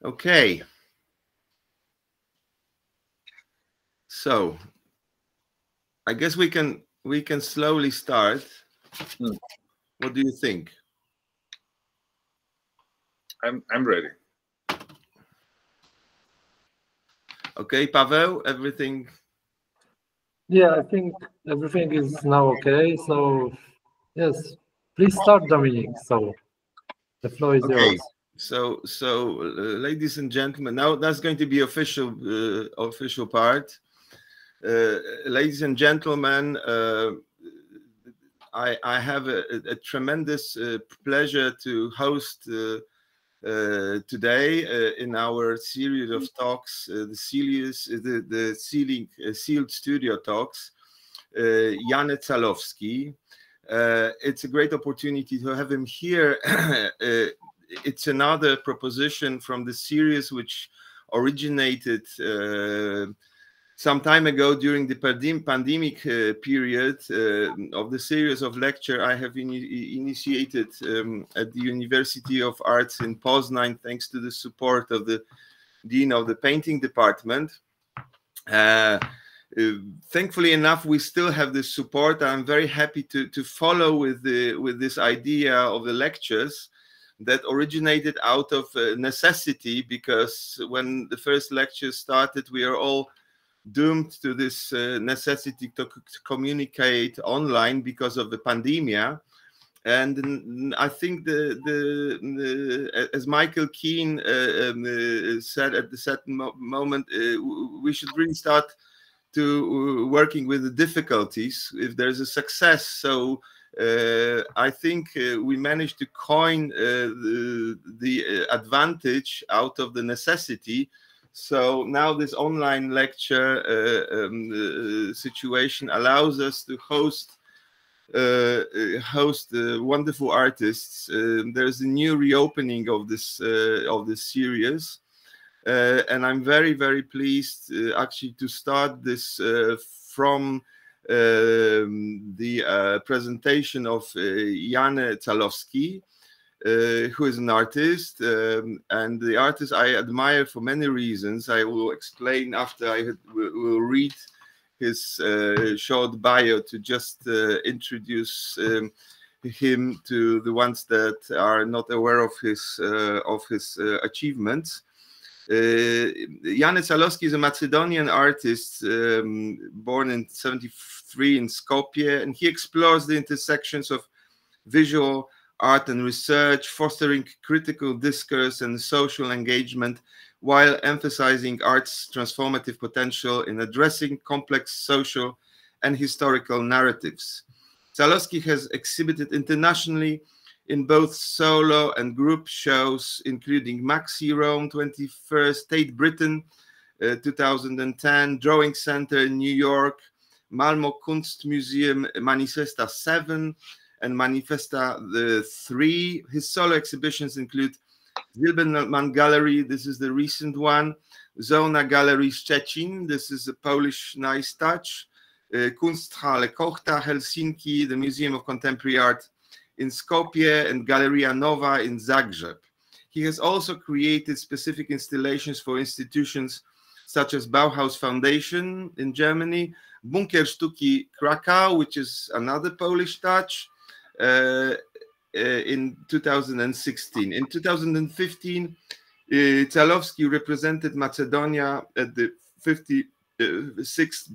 Okay. So I guess we can slowly start. What do you think? I'm ready. Okay, Paweł, everything? Yeah, I think everything is now okay. So yes, please start, Dominik. So the floor is yours. So ladies and gentlemen, now that's going to be official part. Ladies and gentlemen, I have a tremendous pleasure to host today in our series of talks, the sealed studio talks, Yane Calovski. It's a great opportunity to have him here. It's another proposition from the series which originated some time ago during the pandemic period of the series of lecture I have initiated at the University of Arts in Poznań, thanks to the support of the Dean of the Painting Department. Thankfully enough, we still have this support. I'm very happy to follow with this idea of the lectures that originated out of necessity, because when the first lectures started, we are all doomed to this necessity to communicate online because of the pandemia. And I think as Michael Keane said at the certain moment, we should really start to working with the difficulties if there's a success. So I think we managed to coin the advantage out of the necessity. So now this online lecture situation allows us to host wonderful artists. There's a new reopening of this series, and I'm very, very pleased actually to start this from the presentation of Yane Calovski, who is an artist, and the artist I admire for many reasons. I will explain after I will read his short bio to just introduce him to the ones that are not aware of his achievements. Yane Calovski is a Macedonian artist born in '73 in Skopje, and he explores the intersections of visual art and research, fostering critical discourse and social engagement, while emphasizing art's transformative potential in addressing complex social and historical narratives. Calovski has exhibited internationally in both solo and group shows, including Maxi Rome 21st, Tate Britain 2010, Drawing Center in New York, Malmö Kunstmuseum Manifesta 7, and Manifesta 3. His solo exhibitions include Zilberman Gallery, this is the recent one, Zona Gallery Szczecin, this is a Polish nice touch, Kunsthalle Kochta Helsinki, the Museum of Contemporary Art in Skopje, and Galeria Nova in Zagreb. He has also created specific installations for institutions such as Bauhaus Foundation in Germany, Bunker Sztuki Krakow, which is another Polish touch, in 2016. In 2015, Calovski represented Macedonia at the 56th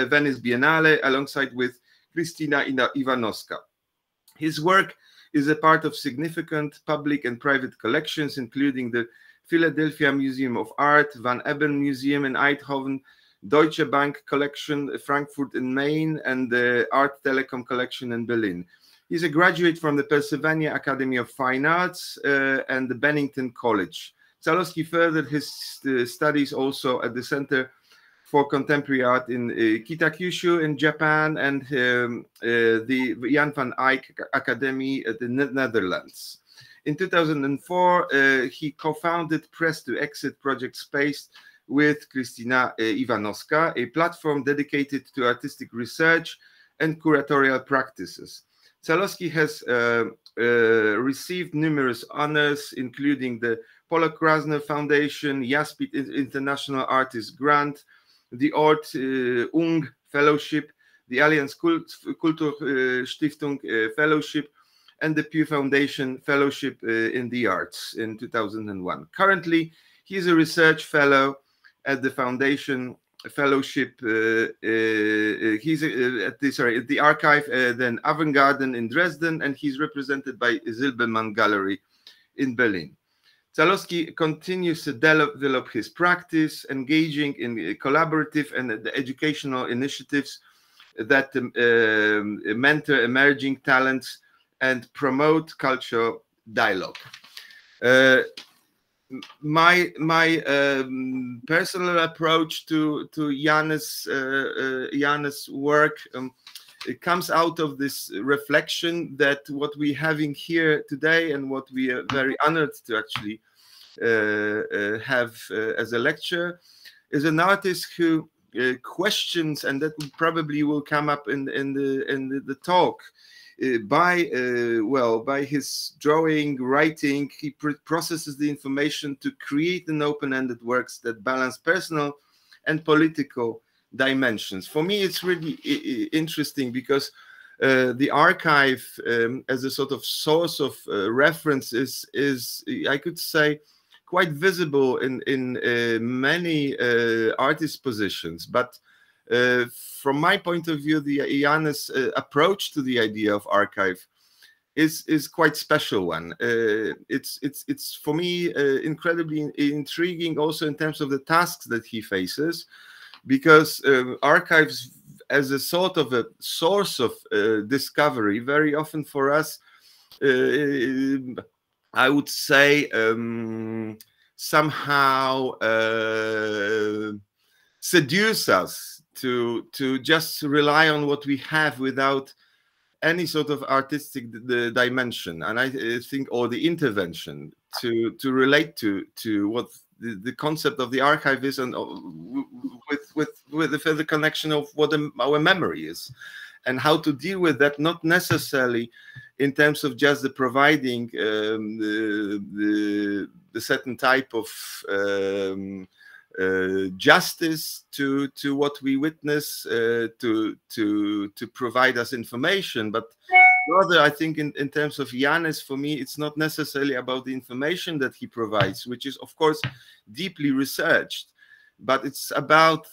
Venice Biennale alongside with Krystyna Iwanowska. His work is a part of significant public and private collections, including the Philadelphia Museum of Art, Van Eben Museum in Eindhoven, Deutsche Bank Collection, Frankfurt in Main, and the Art Telecom Collection in Berlin. He's a graduate from the Pennsylvania Academy of Fine Arts and the Bennington College. Calovski furthered his studies also at the Center for Contemporary Art in Kitakyushu in Japan and the Jan van Eyck Academy at the Netherlands. In 2004, he co-founded Press to Exit Project Space with Krystyna Iwanowska, a platform dedicated to artistic research and curatorial practices. Calovski has received numerous honors, including the Polo Krasner Foundation, Jaspit International Artist Grant, the Ort Ung Fellowship, the Allianz Kulturstiftung Fellowship, and the Pew Foundation Fellowship in the Arts in 2001. Currently, he is a research fellow at the Foundation Fellowship. He's at the archive, then Avant-Garden in Dresden, and he's represented by Silbermann Gallery in Berlin. Calovski continues to develop his practice, engaging in collaborative and educational initiatives that mentor emerging talents and promote cultural dialogue. My personal approach to Jane's work it comes out of this reflection that what we're having here today and what we are very honored to actually have as a lecture is an artist who questions, and that probably will come up in the talk, by his drawing, writing, he processes the information to create an open-ended works that balance personal and political dimensions. For me, it's really interesting because the archive as a sort of source of reference is, I could say, quite visible in many artist positions. But from my point of view, Jane's approach to the idea of archive is quite special one. It's for me incredibly intriguing also in terms of the tasks that he faces, because archives as a sort of a source of discovery very often for us, I would say, somehow seduce us to just rely on what we have without any sort of artistic dimension, and I think, or the intervention to relate to what the concept of the archive is, and with the further connection of what our memory is, and how to deal with that, not necessarily in terms of just the providing the certain type of justice to what we witness, to provide us information, but rather, I think in terms of Jane's, for me, it's not necessarily about the information that he provides, which is of course deeply researched, but it's about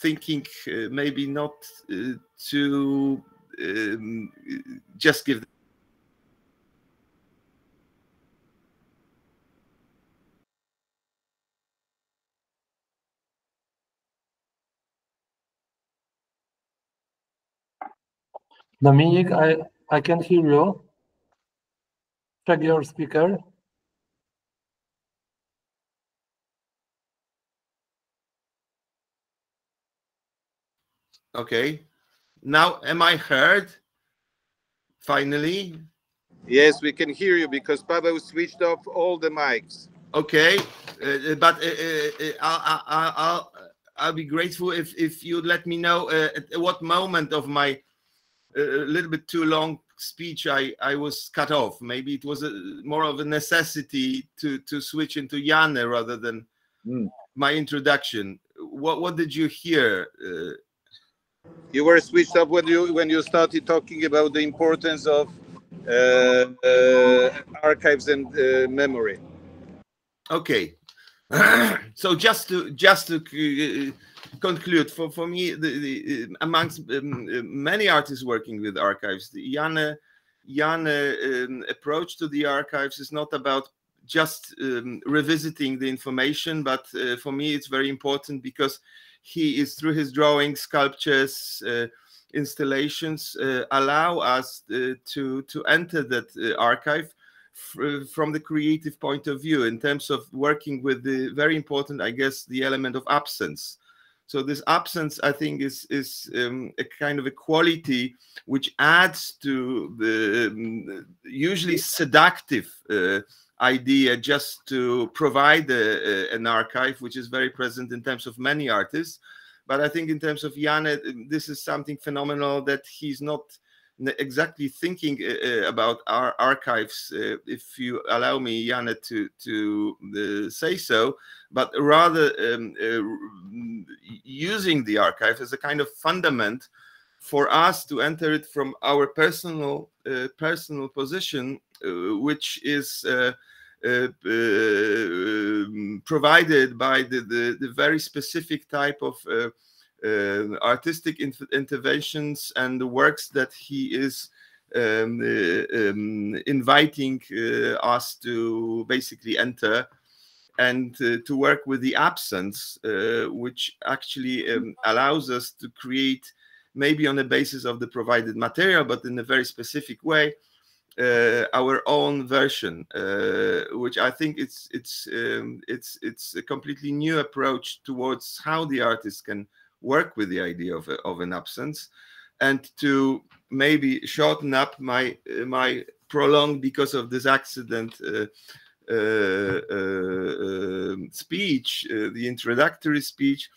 thinking maybe not to just give. Dominik, I can hear you. Check your speaker. Okay. Now, am I heard? Finally? Yes, we can hear you because Paweł switched off all the mics. Okay, but I'll be grateful if you'd let me know at what moment of my little bit too long speech I was cut off. Maybe it was more of a necessity to switch into Jane rather than my introduction. What did you hear? You were switched off when you started talking about the importance of archives and memory. Okay, so just to conclude, for me, amongst many artists working with archives, the Jane approach to the archives is not about just revisiting the information, but for me it's very important because he is, through his drawings, sculptures, installations, allow us to enter that archive from the creative point of view, in terms of working with the very important, I guess, the element of absence. So this absence, I think, is a kind of a quality which adds to the usually seductive idea just to provide an archive, which is very present in terms of many artists. But I think in terms of Jane, this is something phenomenal, that he's not exactly thinking about our archives, if you allow me, Yane, to say so, but rather using the archive as a kind of fundament for us to enter it from our personal position, which is provided by the very specific type of artistic interventions and the works that he is inviting us to basically enter, and to work with the absence, which actually allows us to create, maybe on the basis of the provided material, but in a very specific way, our own version, which I think it's a completely new approach towards how the artist can work with the idea of an absence. And to maybe shorten up my prolonged, because of this accident, speech, the introductory speech,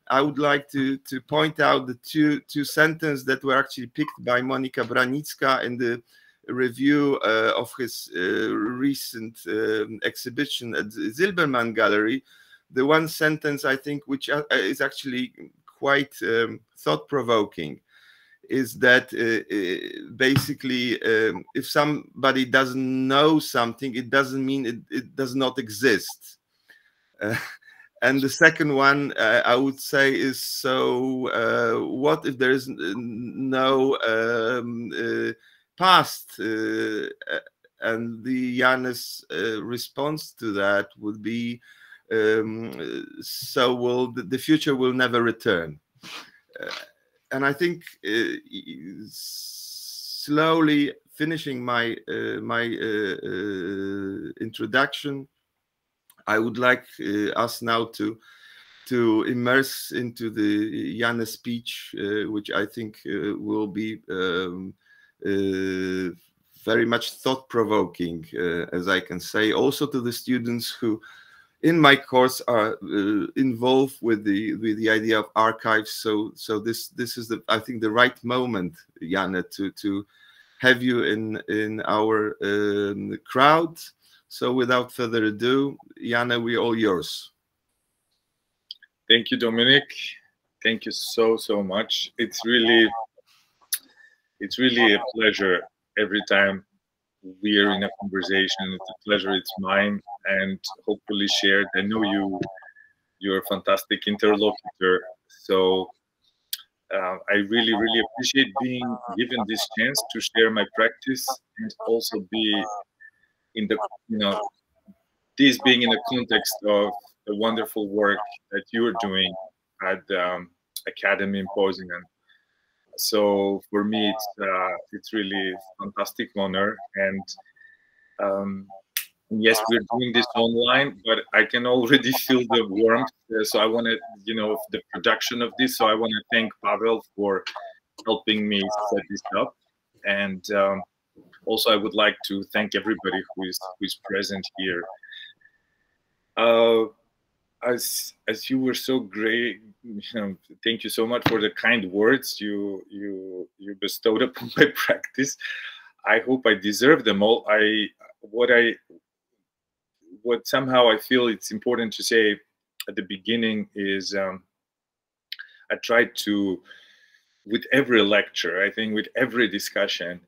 I would like to point out the two sentences that were actually picked by Monika Branicka in the review of his recent exhibition at the Zilberman Gallery. The one sentence, I think, which is actually quite thought-provoking, is that basically if somebody doesn't know something, it doesn't mean it does not exist. And the second one, I would say, is, so what if there is no past? And the Jane's response to that would be, so the future will never return. And I think slowly finishing my introduction, I would like us now to immerse into the Yane speech, which I think will be very much thought-provoking, as I can say, also to the students who in my course are involved with the idea of archives. So this is I think the right moment, Yane, to have you in our crowd. So without further ado, Yane, we're all yours. Thank you, Dominik. Thank you so much. It's really a pleasure every time we are in a conversation. It's a pleasure. It's mine, and hopefully shared. I know you're a fantastic interlocutor. So I really appreciate being given this chance to share my practice, and also be in the, this being in the context of the wonderful work that you are doing at the Academy in Poznan. So for me, it's really a fantastic honor, and yes, we're doing this online, but I can already feel the warmth. So I want to, the production of this. So I want to thank Pavel for helping me set this up, and also I would like to thank everybody who is present here. As you were so great, thank you so much for the kind words you bestowed upon my practice. I hope I deserve them all. What somehow I feel it's important to say at the beginning is, I tried to, with every lecture, I think with every discussion,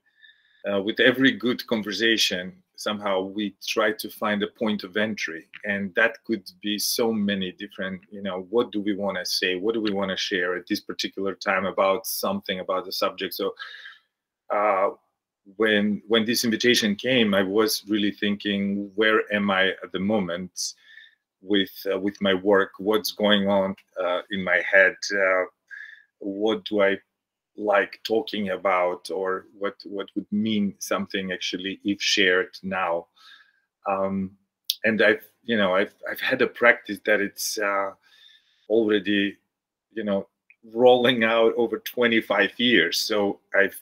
with every good conversation, somehow we try to find a point of entry, and that could be so many different, what do we want to say, what do we want to share at this particular time about something, about the subject. So when this invitation came, I was really thinking, where am I at the moment with my work? What's going on in my head? What do I like talking about, or what would mean something actually if shared now? And I've had a practice that it's already rolling out over 25 years. So I've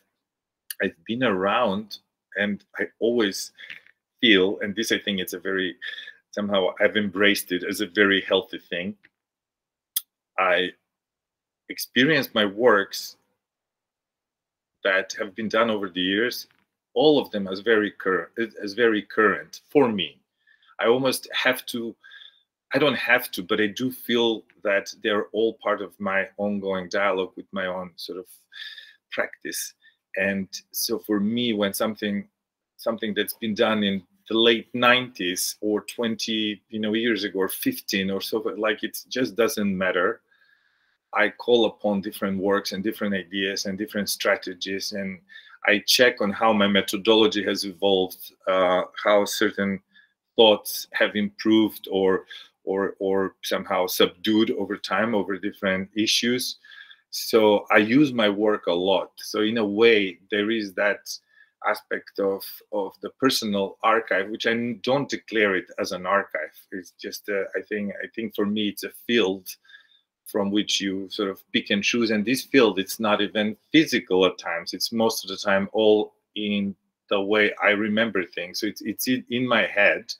been around, and I always feel, and this I think it's a very, somehow I've embraced it as a very healthy thing. I experience my works that have been done over the years, all of them as very current for me. I almost have to, I don't have to, but I do feel that they're all part of my ongoing dialogue with my own sort of practice. And so for me, when something that's been done in the late 90s or 20 years ago or 15 or so, like it just doesn't matter. I call upon different works and different ideas and different strategies, and I check on how my methodology has evolved, how certain thoughts have improved or somehow subdued over time over different issues. So I use my work a lot. So in a way, there is that aspect of the personal archive, which I don't declare it as an archive. It's just I think for me it's a field from which you sort of pick and choose. And this field, it's not even physical at times. It's most of the time all in the way I remember things. So it's in my head.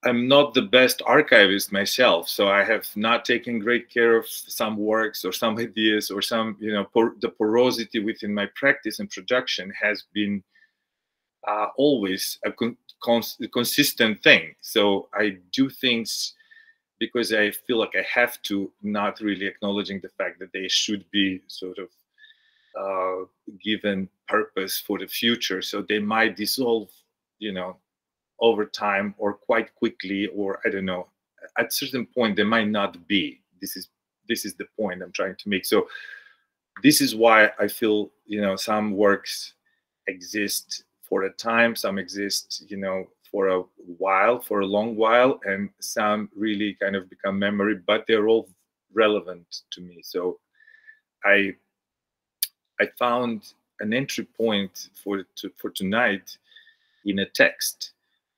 I'm not the best archivist myself, so I have not taken great care of some works or some ideas or some, the porosity within my practice and production has been always a consistent thing. So I do things because I feel like I have to, not really acknowledging the fact that they should be sort of given purpose for the future. So they might dissolve, over time or quite quickly, or I don't know, at a certain point they might not be. This is the point I'm trying to make. So this is why I feel, some works exist for a time, some exist, for a while, for a long while, and some really kind of become memory, but they're all relevant to me. So I found an entry point for tonight in a text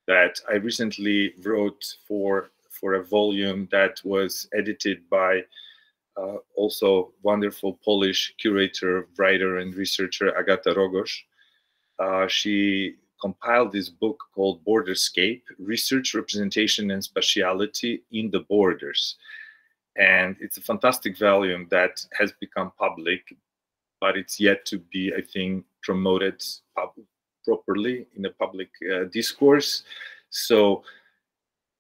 that I recently wrote for a volume that was edited by also wonderful Polish curator, writer, and researcher Agata Rogosz. She compiled this book called Borderscape: Research, Representation, and Spatiality in the Borders. And it's a fantastic volume that has become public, but it's yet to be, I think, promoted properly in the public discourse. So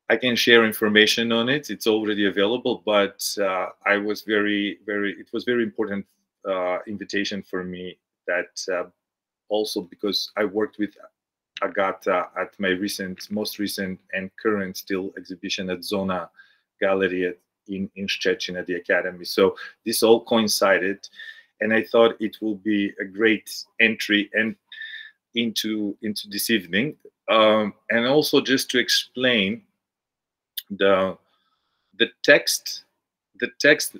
I can share information on it. It's already available, but it was very important invitation for me that also because I worked with Agata at my most recent and current still exhibition at Zona Gallery in Szczecin at the Academy. So this all coincided, and I thought it will be a great entry and into this evening, and also just to explain the text. The text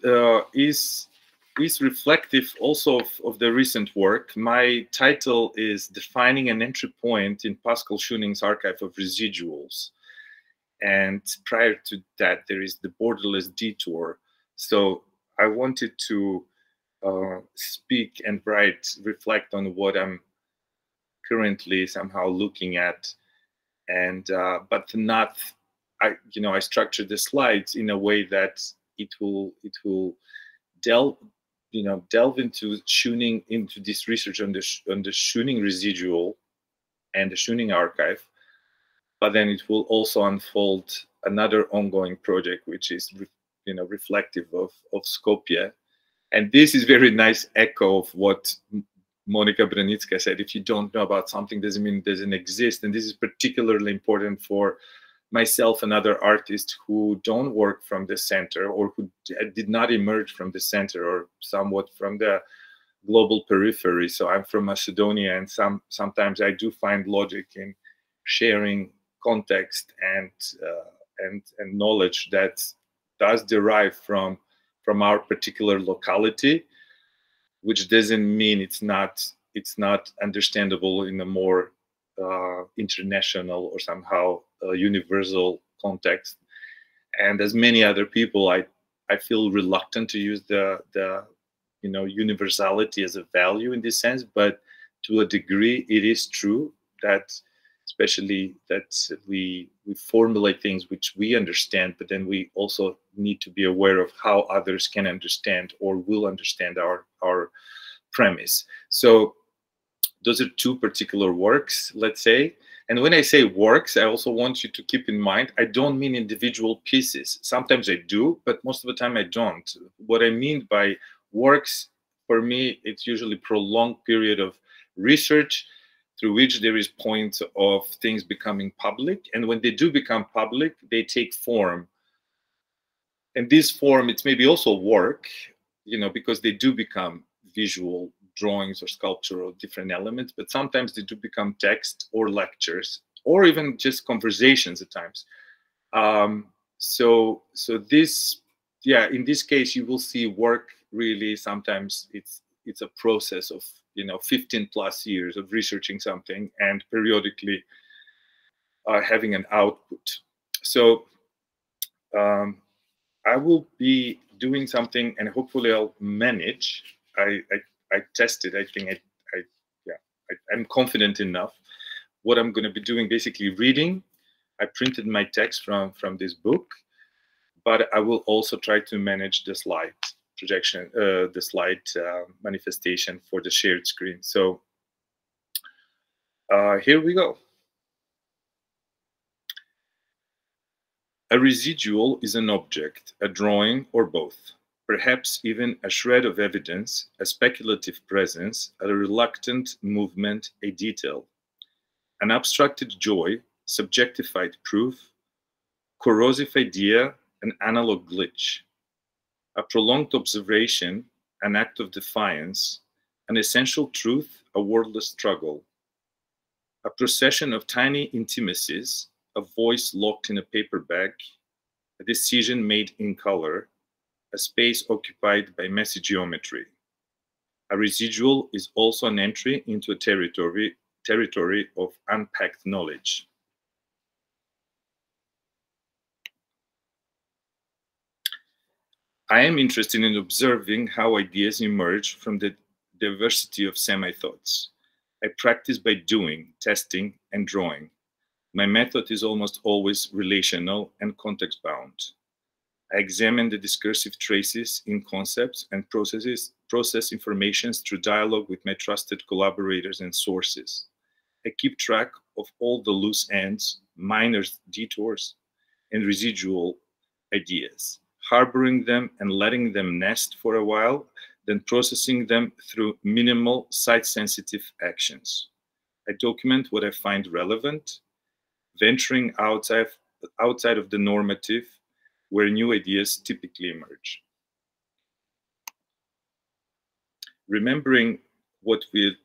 is reflective also of the recent work. My title is Defining an Entry Point in Pascal Schöning's Archive of Residuals. And prior to that, there is the Borderless Detour. So I wanted to speak and reflect on what I'm currently somehow looking at, and but not, I structured the slides in a way that it will delve into Schöning, into this research on the Schöning residual and the Schöning archive, but then it will also unfold another ongoing project which is reflective of Skopje. And this is very nice echo of what Monika Branicka said: if you don't know about something, doesn't mean it doesn't exist. And this is particularly important for myself and other artists who don't work from the center, or who did not emerge from the center, or somewhat from the global periphery. So I'm from Macedonia, and sometimes I do find logic in sharing context and knowledge that does derive from our particular locality, which doesn't mean it's not understandable in a more international or somehow universal context. And as many other people, I feel reluctant to use the universality as a value in this sense, but to a degree it is true that, especially that we formulate things which we understand, but then we also need to be aware of how others can understand or will understand our premise. So those are two particular works, let's say. And when I say works, I also want you to keep in mind, I don't mean individual pieces. Sometimes I do, but most of the time I don't. What I mean by works, for me, it's usually a prolonged period of research through which there is point of things becoming public. And when they do become public, they take form. And this form, it's maybe also work, you know, because they do become visual drawings or sculpture or different elements, but sometimes they do become text or lectures or even just conversations at times. So this, yeah, in this case, you will see work really sometimes it's a process of, you know, 15+ years of researching something and periodically having an output. So I will be doing something and hopefully I'll manage. I tested, I think I'm confident enough. What I'm going to be doing, basically reading. I printed my text from this book, but I will also try to manage the slide projection, the slide manifestation for the shared screen. So here we go. A residual is an object, a drawing, or both. Perhaps even a shred of evidence, a speculative presence, a reluctant movement, a detail. An abstracted joy, subjectified proof, corrosive idea, an analog glitch. A prolonged observation, an act of defiance, an essential truth, a wordless struggle. A procession of tiny intimacies, a voice locked in a paper bag, a decision made in color, a space occupied by messy geometry. A residual is also an entry into a territory of unpacked knowledge. I am interested in observing how ideas emerge from the diversity of semi-thoughts. I practice by doing, testing, and drawing. My method is almost always relational and context-bound. I examine the discursive traces in concepts and process information through dialogue with my trusted collaborators and sources. I keep track of all the loose ends, minor detours, and residual ideas, harboring them and letting them nest for a while, then processing them through minimal site-sensitive actions. I document what I find relevant, venturing outside of the normative, where new ideas typically emerge. Remembering what we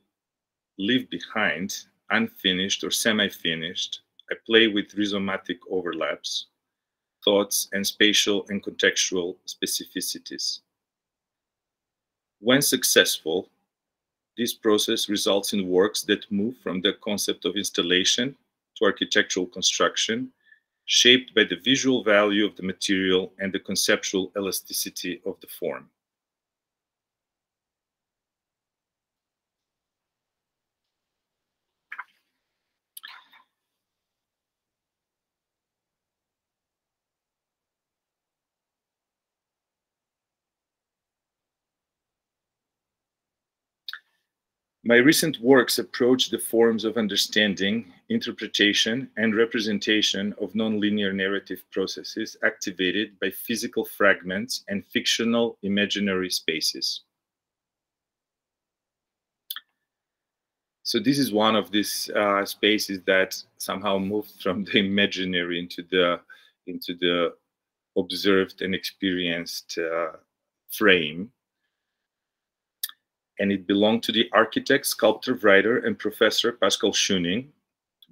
leave behind, unfinished or semi-finished, I play with rhizomatic overlaps, thoughts, and spatial and contextual specificities. When successful, this process results in works that move from the concept of installation to architectural construction, shaped by the visual value of the material and the conceptual elasticity of the form. My recent works approach the forms of understanding, interpretation, and representation of nonlinear narrative processes activated by physical fragments and fictional imaginary spaces. So this is one of these spaces that somehow moved from the imaginary into the observed and experienced frame. And it belonged to the architect, sculptor, writer, and professor Pascal Schöning,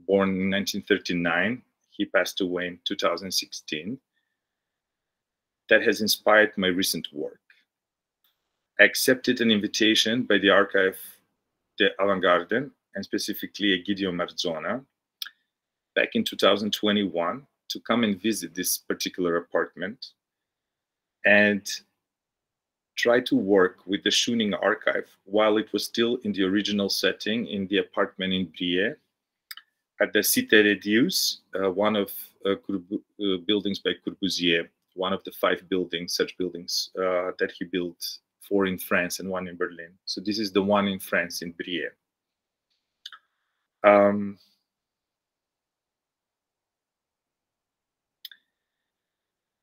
born in 1939. He passed away in 2016. That has inspired my recent work. I accepted an invitation by the Archive de Avant-Garde, and specifically Egidio Marzona, back in 2021 to come and visit this particular apartment and try to work with the Schöning archive while it was still in the original setting in the apartment in Brie at the Cité Redius, one of buildings by Corbusier, one of the 5 buildings, such buildings that he built 4 in France and 1 in Berlin. So this is the one in France, in Brie.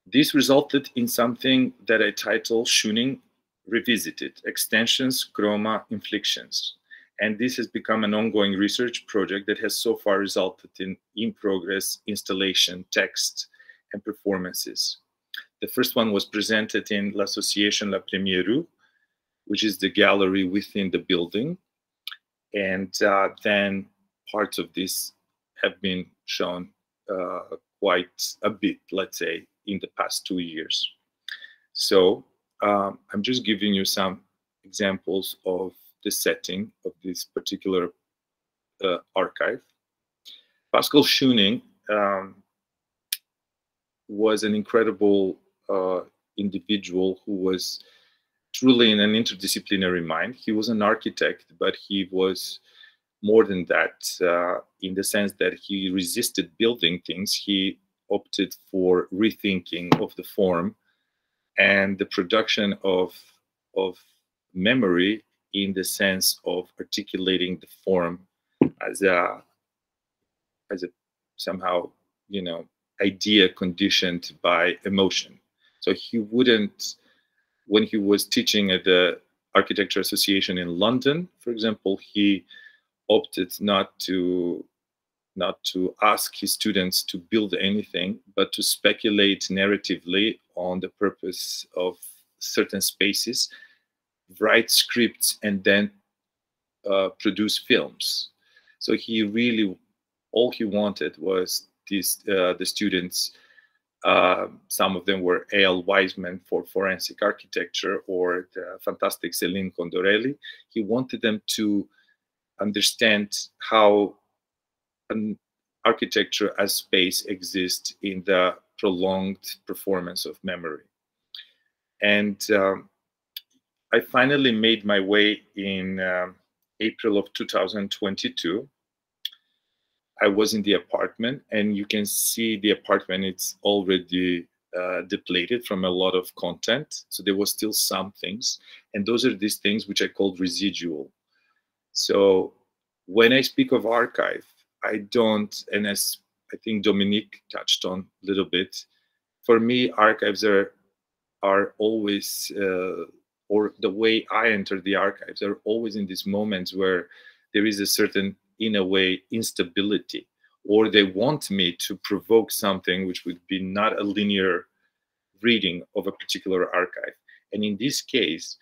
This resulted in something that I title Schöning Revisited, Extensions, Chroma, Inflections. And this has become an ongoing research project that has so far resulted in progress, installation, text, and performances. The first one was presented in l'Association La Première Rue, which is the gallery within the building. And then parts of this have been shown quite a bit, let's say, in the past 2 years. So I'm just giving you some examples of the setting of this particular archive. Pascal Schöning was an incredible individual who was truly in an interdisciplinary mind. He was an architect, but he was more than that in the sense that he resisted building things. He opted for rethinking of the form and the production of memory in the sense of articulating the form as a somehow, you know, idea conditioned by emotion. So he wouldn't, when he was teaching at the Architecture Association in London, for example, he opted not to ask his students to build anything, but to speculate narratively on the purpose of certain spaces, write scripts, and then produce films. So he really, all he wanted was the students, some of them were A.L. Wiseman for forensic architecture, or the fantastic Céline Condorelli. He wanted them to understand how an architecture as space exists in the prolonged performance of memory. And I finally made my way in April of 2022. I was in the apartment, and you can see the apartment, it's already depleted from a lot of content. So there was still some things. And those are these things which I called residual. So when I speak of archive, I don't, and as I think Dominique touched on a little bit, for me, archives are always, or the way I enter the archives are always in these moments where there is a certain, in a way, instability, or they want me to provoke something which would be not a linear reading of a particular archive. And in this case,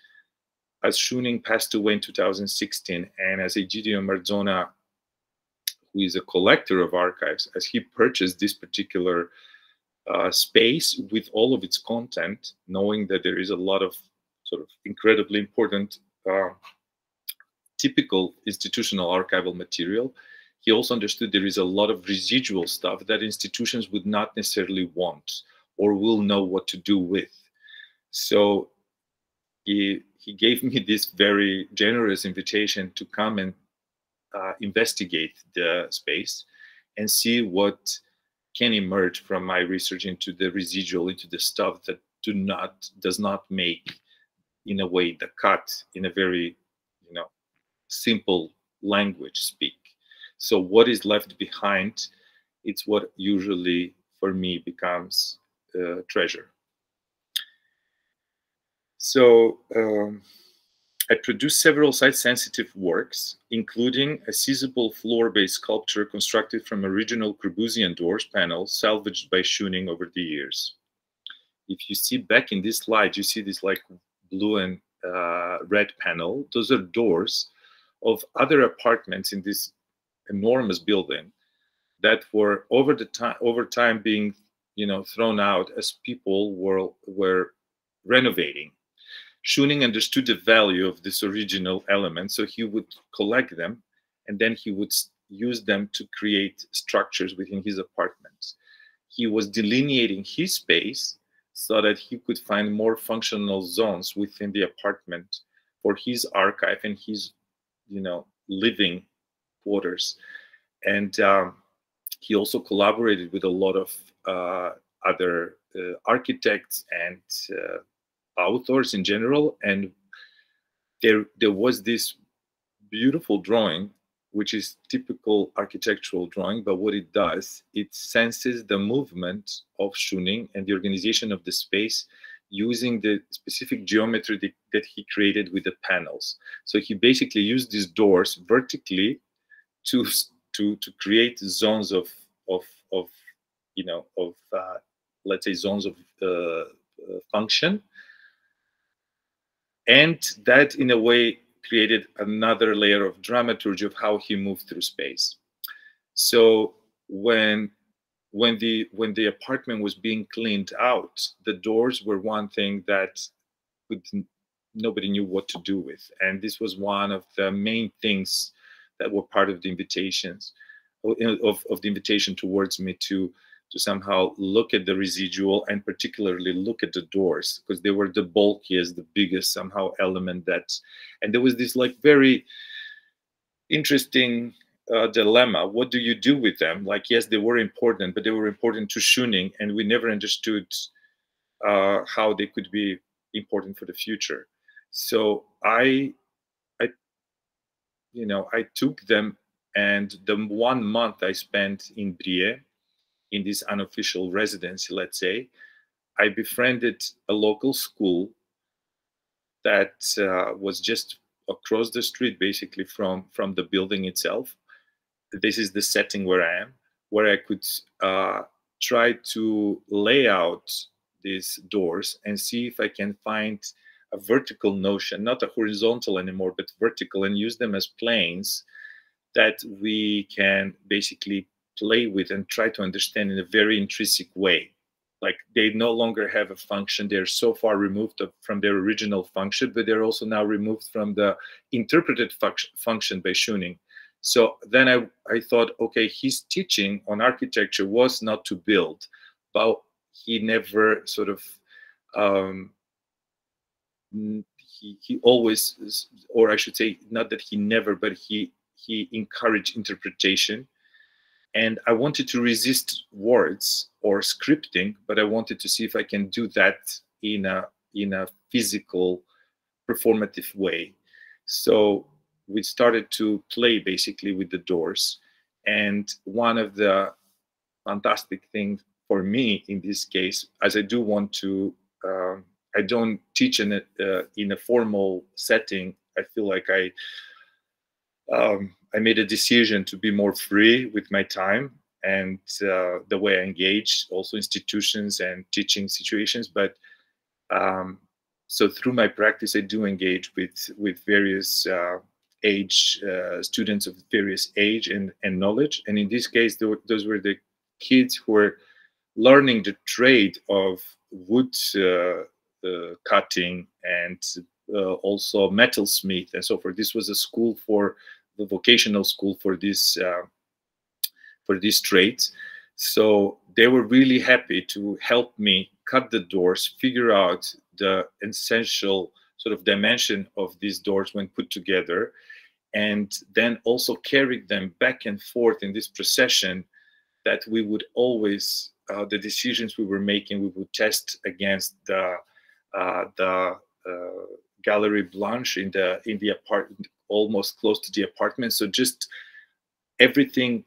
as Schöning passed away in 2016, and as Egidio Marzona, who is a collector of archives, as he purchased this particular space with all of its content, knowing that there is a lot of sort of incredibly important typical institutional archival material, he also understood there is a lot of residual stuff that institutions would not necessarily want or will know what to do with. So he gave me this very generous invitation to come and investigate the space and see what can emerge from my research into the residual, into the stuff that does not make, in a way, the cut in a very, you know, simple language speak. So what is left behind, it's what usually for me becomes treasure. So I produced several site-sensitive works, including a seizable floor-based sculpture constructed from original Corbusian doors panels salvaged by Schöning over the years. If you see back in this slide, you see this like blue and red panel. Those are doors of other apartments in this enormous building that were over time being, you know, thrown out as people were renovating. Schöning understood the value of this original element, so he would collect them and then he would use them to create structures within his apartments. He was delineating his space so that he could find more functional zones within the apartment for his archive and his, you know, living quarters. And he also collaborated with a lot of other architects and authors in general. And there was this beautiful drawing, which is typical architectural drawing, but what it does, it senses the movement of Schöning and the organization of the space using the specific geometry that he created with the panels. So he basically used these doors vertically to create zones of let's say zones of function, and that in a way created another layer of dramaturgy of how he moved through space. So when the apartment was being cleaned out, the doors were one thing that nobody knew what to do with, and this was one of the main things that were part of the invitations of the invitation towards me to somehow look at the residual and particularly look at the doors, because they were the bulkiest, the biggest somehow element and there was this like very interesting dilemma. What do you do with them? Like, yes, they were important, but they were important to Schöning, and we never understood how they could be important for the future. So I took them, and the 1 month I spent in Brie, in this unofficial residency, let's say, I befriended a local school that was just across the street, basically from the building itself. This is the setting where I am, where I could try to lay out these doors and see if I can find a vertical notion, not a horizontal anymore, but vertical, and use them as planes that we can basically play with and try to understand in a very intrinsic way. Like, they no longer have a function. They're so far removed from their original function, but they're also now removed from the interpreted function by Schöning. So then I thought, okay, his teaching on architecture was not to build, but he never sort of, he always, or I should say, not that he never, but he encouraged interpretation. And I wanted to resist words or scripting, but I wanted to see if I can do that in a physical, performative way. So we started to play basically with the doors. And one of the fantastic things for me in this case, as I do want to, I don't teach in a formal setting. I feel like I made a decision to be more free with my time and the way I engage also institutions and teaching situations. But so through my practice, I do engage with various age students of various age and knowledge. And in this case, those were the kids who were learning the trade of wood cutting and also metalsmith and so forth. This was a school for the vocational school for this trades. So they were really happy to help me cut the doors, figure out the essential sort of dimension of these doors when put together, and then also carry them back and forth in this procession that we would always, the decisions we were making, we would test against the Galerie Blanche in the apartment, almost close to the apartment. So just everything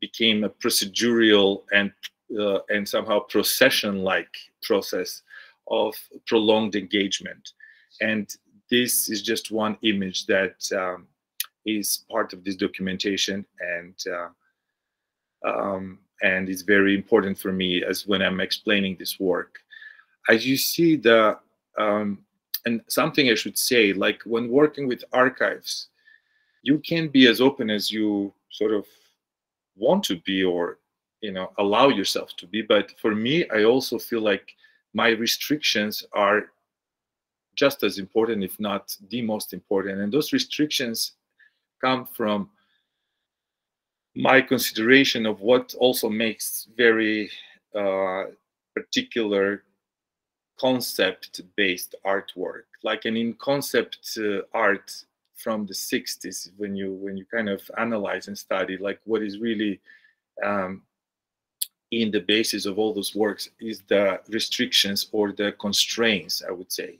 became a procedural and somehow procession-like process of prolonged engagement. And this is just one image that is part of this documentation, and it's very important for me as when I'm explaining this work. As you see and something I should say, like when working with archives, you can be as open as you sort of want to be, or allow yourself to be. But for me, I also feel like my restrictions are just as important, if not the most important. And those restrictions come from my consideration of what also makes very particular concept-based artwork. Like in concept art from the 60s, when you kind of analyze and study, like what is really in the basis of all those works is the restrictions or the constraints, I would say.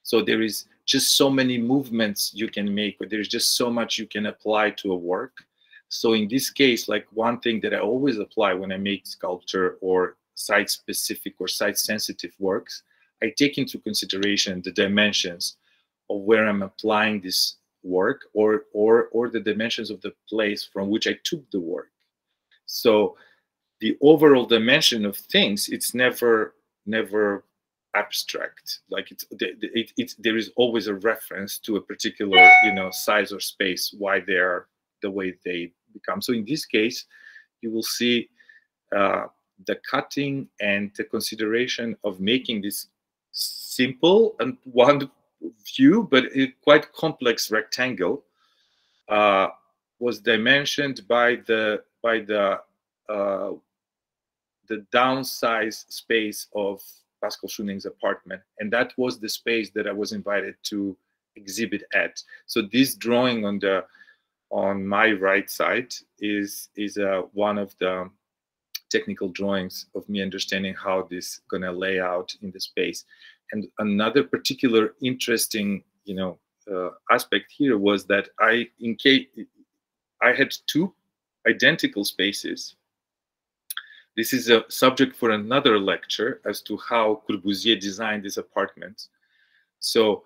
So there is just so many movements you can make, or there's just so much you can apply to a work. So in this case, like one thing that I always apply when I make sculpture or site-specific or site-sensitive works, I take into consideration the dimensions of where I'm applying this work, or the dimensions of the place from which I took the work. So the overall dimension of things, it's never abstract. Like there is always a reference to a particular, you know, size or space, why they are the way they become. So in this case, you will see the cutting and the consideration of making this simple and one view, but a quite complex rectangle was dimensioned by the downsized space of Pascal Schöning's apartment, and that was the space that I was invited to exhibit at. So this drawing on my right side is one of the technical drawings of me understanding how this gonna lay out in the space. And another particular interesting, you know, aspect here was that I had two identical spaces. This is a subject for another lecture as to how Corbusier designed this apartment. So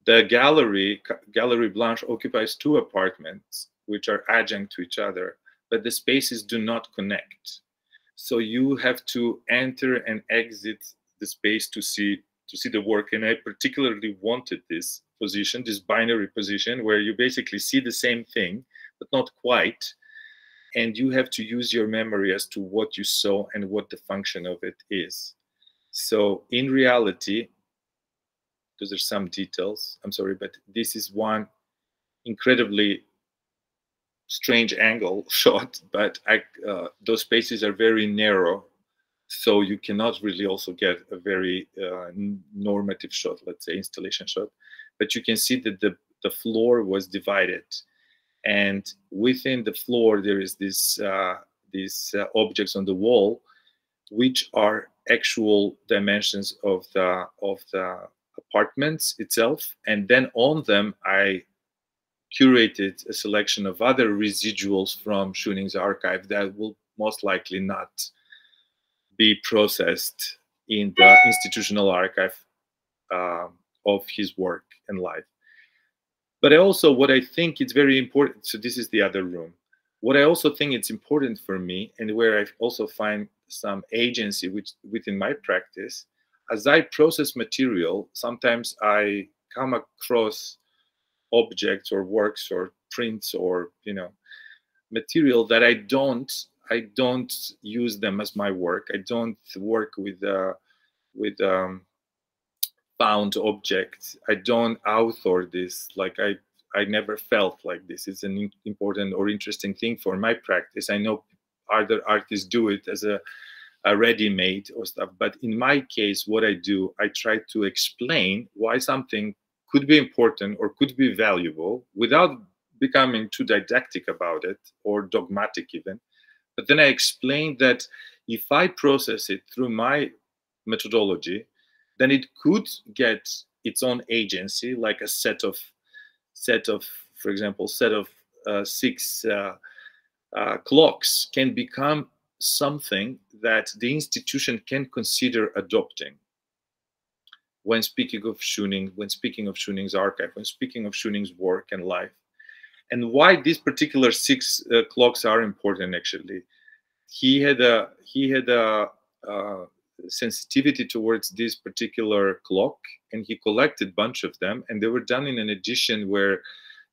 the Gallery Blanche occupies two apartments which are adjunct to each other, but the spaces do not connect. So you have to enter and exit the space to see the work. And I particularly wanted this position, this binary position, where you basically see the same thing, but not quite. And you have to use your memory as to what you saw and what the function of it is. So in reality, because there's some details, I'm sorry, but this is one incredibly strange angle shot, but those spaces are very narrow, so you cannot really also get a very normative shot, let's say installation shot. But you can see that the floor was divided, and within the floor there is these objects on the wall, which are actual dimensions of the apartments itself, and then on them I curated a selection of other residuals from Schöning's archive that will most likely not be processed in the institutional archive of his work and life. But also what I think it's very important, so this is the other room. What I also think it's important for me, and where I also find some agency within my practice, as I process material, sometimes I come across objects or works or prints or, you know, material that I don't use them as my work. I don't work with found objects. I don't author this. Like I never felt like this is an important or interesting thing for my practice. I know other artists do it as a ready-made or stuff, but in my case, what I do, I try to explain why something could be important or could be valuable without becoming too didactic about it or dogmatic even. But then I explain that if I process it through my methodology, then it could get its own agency, like a set of, for example, set of 6 clocks can become something that the institution can consider adopting. When speaking of Schöning, when speaking of Schöning's archive, when speaking of Schöning's work and life. And why these particular 6 clocks are important, actually. He had a sensitivity towards this particular clock, and he collected a bunch of them, and they were done in an edition where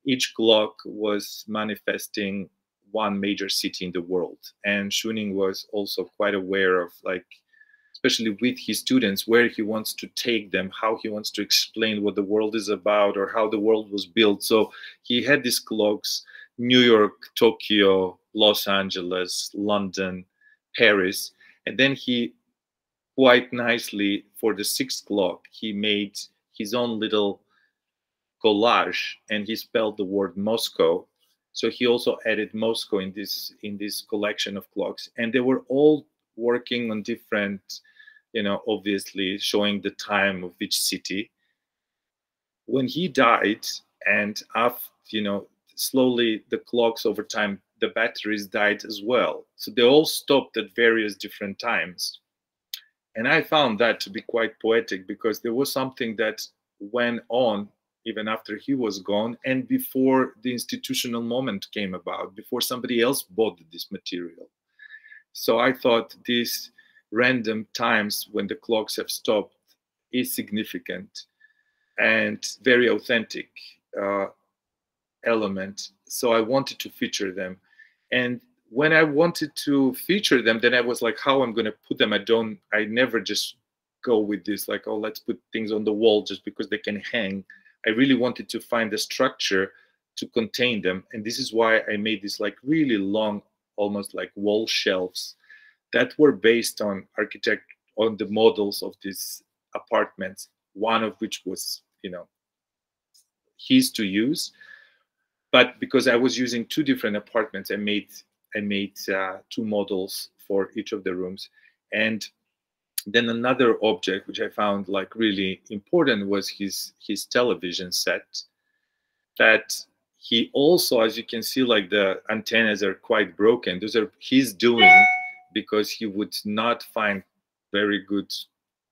each clock was manifesting one major city in the world. And Schöning was also quite aware of, like, especially with his students, where he wants to take them, how he wants to explain what the world is about or how the world was built. So he had these clocks, New York, Tokyo, Los Angeles, London, Paris. And then he quite nicely, for the 6th clock, he made his own little collage, and he spelled the word Moscow. So he also added Moscow in this collection of clocks. And they were all working on different, you know, obviously showing the time of each city. when he died, and after, you know, slowly the clocks over time, the batteries died as well. So they all stopped at various different times. And I found that to be quite poetic, because there was something that went on even after he was gone, and before the institutional moment came about, before somebody else bought this material. So I thought these random times when the clocks have stopped is significant and very authentic element. So I wanted to feature them. And when I wanted to feature them, then I was like, how I'm going to put them? I never just go with this, like, oh, let's put things on the wall just because they can hang. I really wanted to find a structure to contain them. And this is why I made this like really long, almost like wall shelves that were based on the models of these apartments, one of which was, you know, his to use. But because I was using two different apartments, I made two models for each of the rooms. And then another object which I found like really important was his television set, that he also, as you can see, like the antennas are quite broken. Those are his doing, because he would not find very good,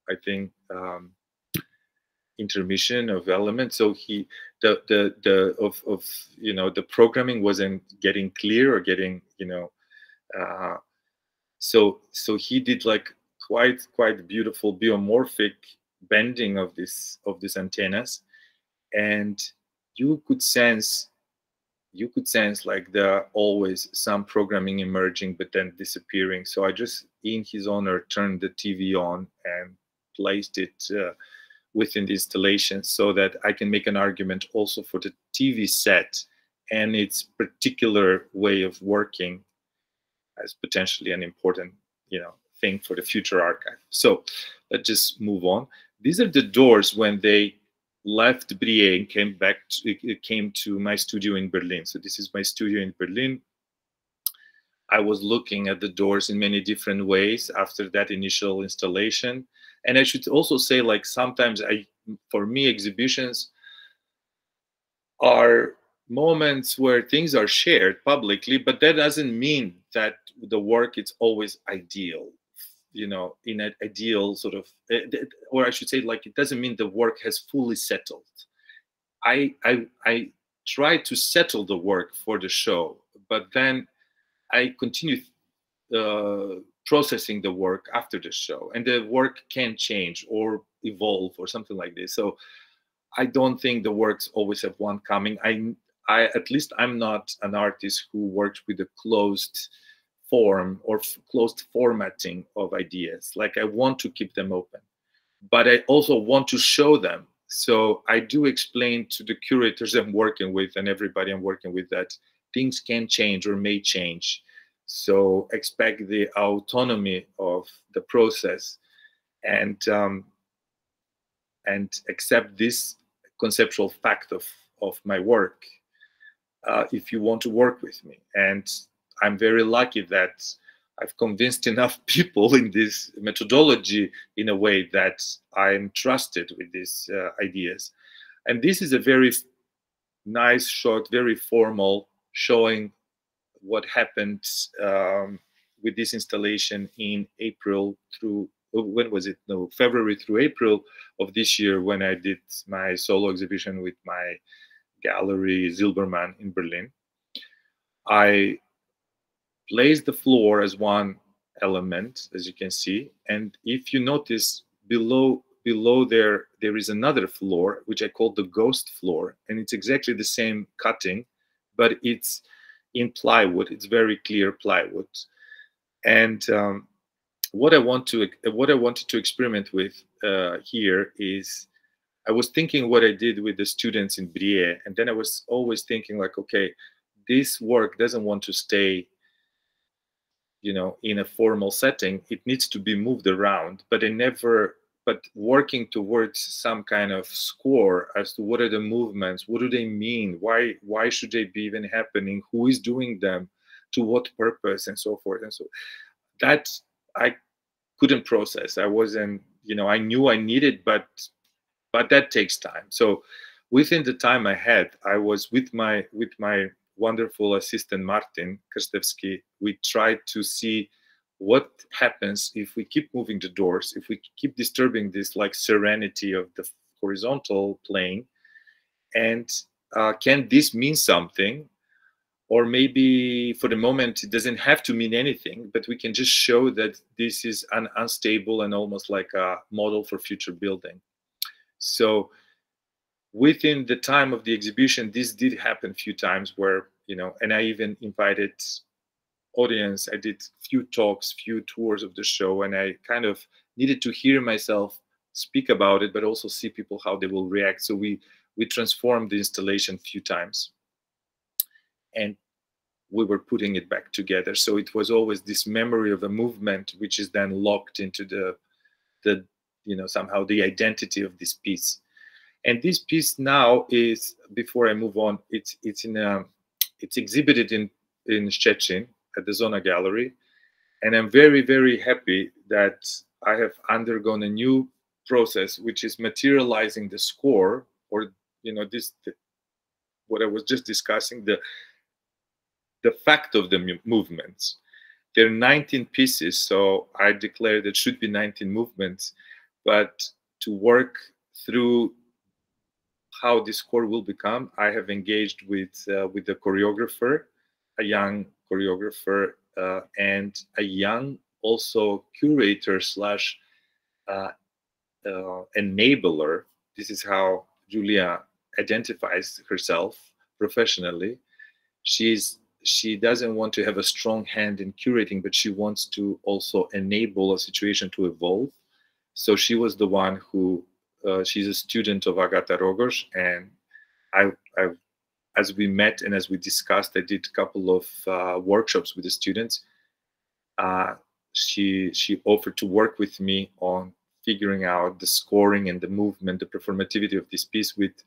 I think, intermission of elements. So the programming wasn't getting clear or getting, you know, so he did like quite beautiful biomorphic bending of these antennas, and you could sense like always some programming emerging but then disappearing. So I just, in his honor, turned the TV on and placed it within the installation, so that I can make an argument also for the TV set and its particular way of working as potentially an important, you know, thing for the future archive. So let's just move on. These are the doors when they left Brie and came to my studio in Berlin. So this is my studio in Berlin. I was looking at the doors in many different ways after that initial installation. And I should also say, like, sometimes for me, exhibitions are moments where things are shared publicly, but that doesn't mean that the work is always ideal, you know, in an ideal sort of, or I should say, like, it doesn't mean the work has fully settled. I try to settle the work for the show, but then I continue processing the work after the show, and the work can change or evolve or something like this. So I don't think the works always have one coming. I at least I'm not an artist who works with a closed form or closed formatting of ideas. Like, I want to keep them open, but I also want to show them. So I do explain to the curators I'm working with and everybody I'm working with that things can change or may change. So expect the autonomy of the process, and accept this conceptual fact of my work if you want to work with me. And I'm very lucky that I've convinced enough people in this methodology in a way that I'm trusted with these ideas. And this is a very nice shot, very formal, showing what happened with this installation in April through, when was it? No, February through April of this year, when I did my solo exhibition with my gallery Zilberman in Berlin. I placed the floor as one element, as you can see, and if you notice below there is another floor which I call the ghost floor, and it's exactly the same cutting, but it's in plywood. It's very clear plywood. And what I wanted to experiment with here is, I was thinking what I did with the students in Brie, and then I was always thinking, like, okay, this work doesn't want to stay, you know, in a formal setting. It needs to be moved around, but working towards some kind of score as to what are the movements, what do they mean, why should they be even happening, who is doing them, to what purpose, and so forth. And so that I couldn't process. I wasn't, you know, I knew I needed, but that takes time. So within the time I had, I was with my wonderful assistant Martin Krstevski. We tried to see what happens if we keep moving the doors, if we keep disturbing this like serenity of the horizontal plane, and can this mean something? Or maybe for the moment, it doesn't have to mean anything, but we can just show that this is an unstable and almost like a model for future building. So within the time of the exhibition, this did happen a few times where, you know, and I even invited audience. I did few talks, few tours of the show, and I kind of needed to hear myself speak about it, but also see people how they will react. So we transformed the installation a few times. And we were putting it back together. So it was always this memory of a movement, which is then locked into the you know, somehow the identity of this piece. And this piece now is, before I move on, it's exhibited in Szczecin at the Zona Gallery. And I'm very, very happy that I have undergone a new process, which is materializing the score, or, you know, what I was just discussing, the fact of the movements. There are 19 pieces, so I declared it should be 19 movements, but to work through how this score will become, I have engaged with the choreographer, a young choreographer, and a young also curator slash enabler. This is how Julia identifies herself professionally. She doesn't want to have a strong hand in curating, but she wants to also enable a situation to evolve. So she was the one who, she's a student of Agata Rogos, and as we met and as we discussed, I did a couple of workshops with the students. She offered to work with me on figuring out the scoring and the movement, the performativity of this piece with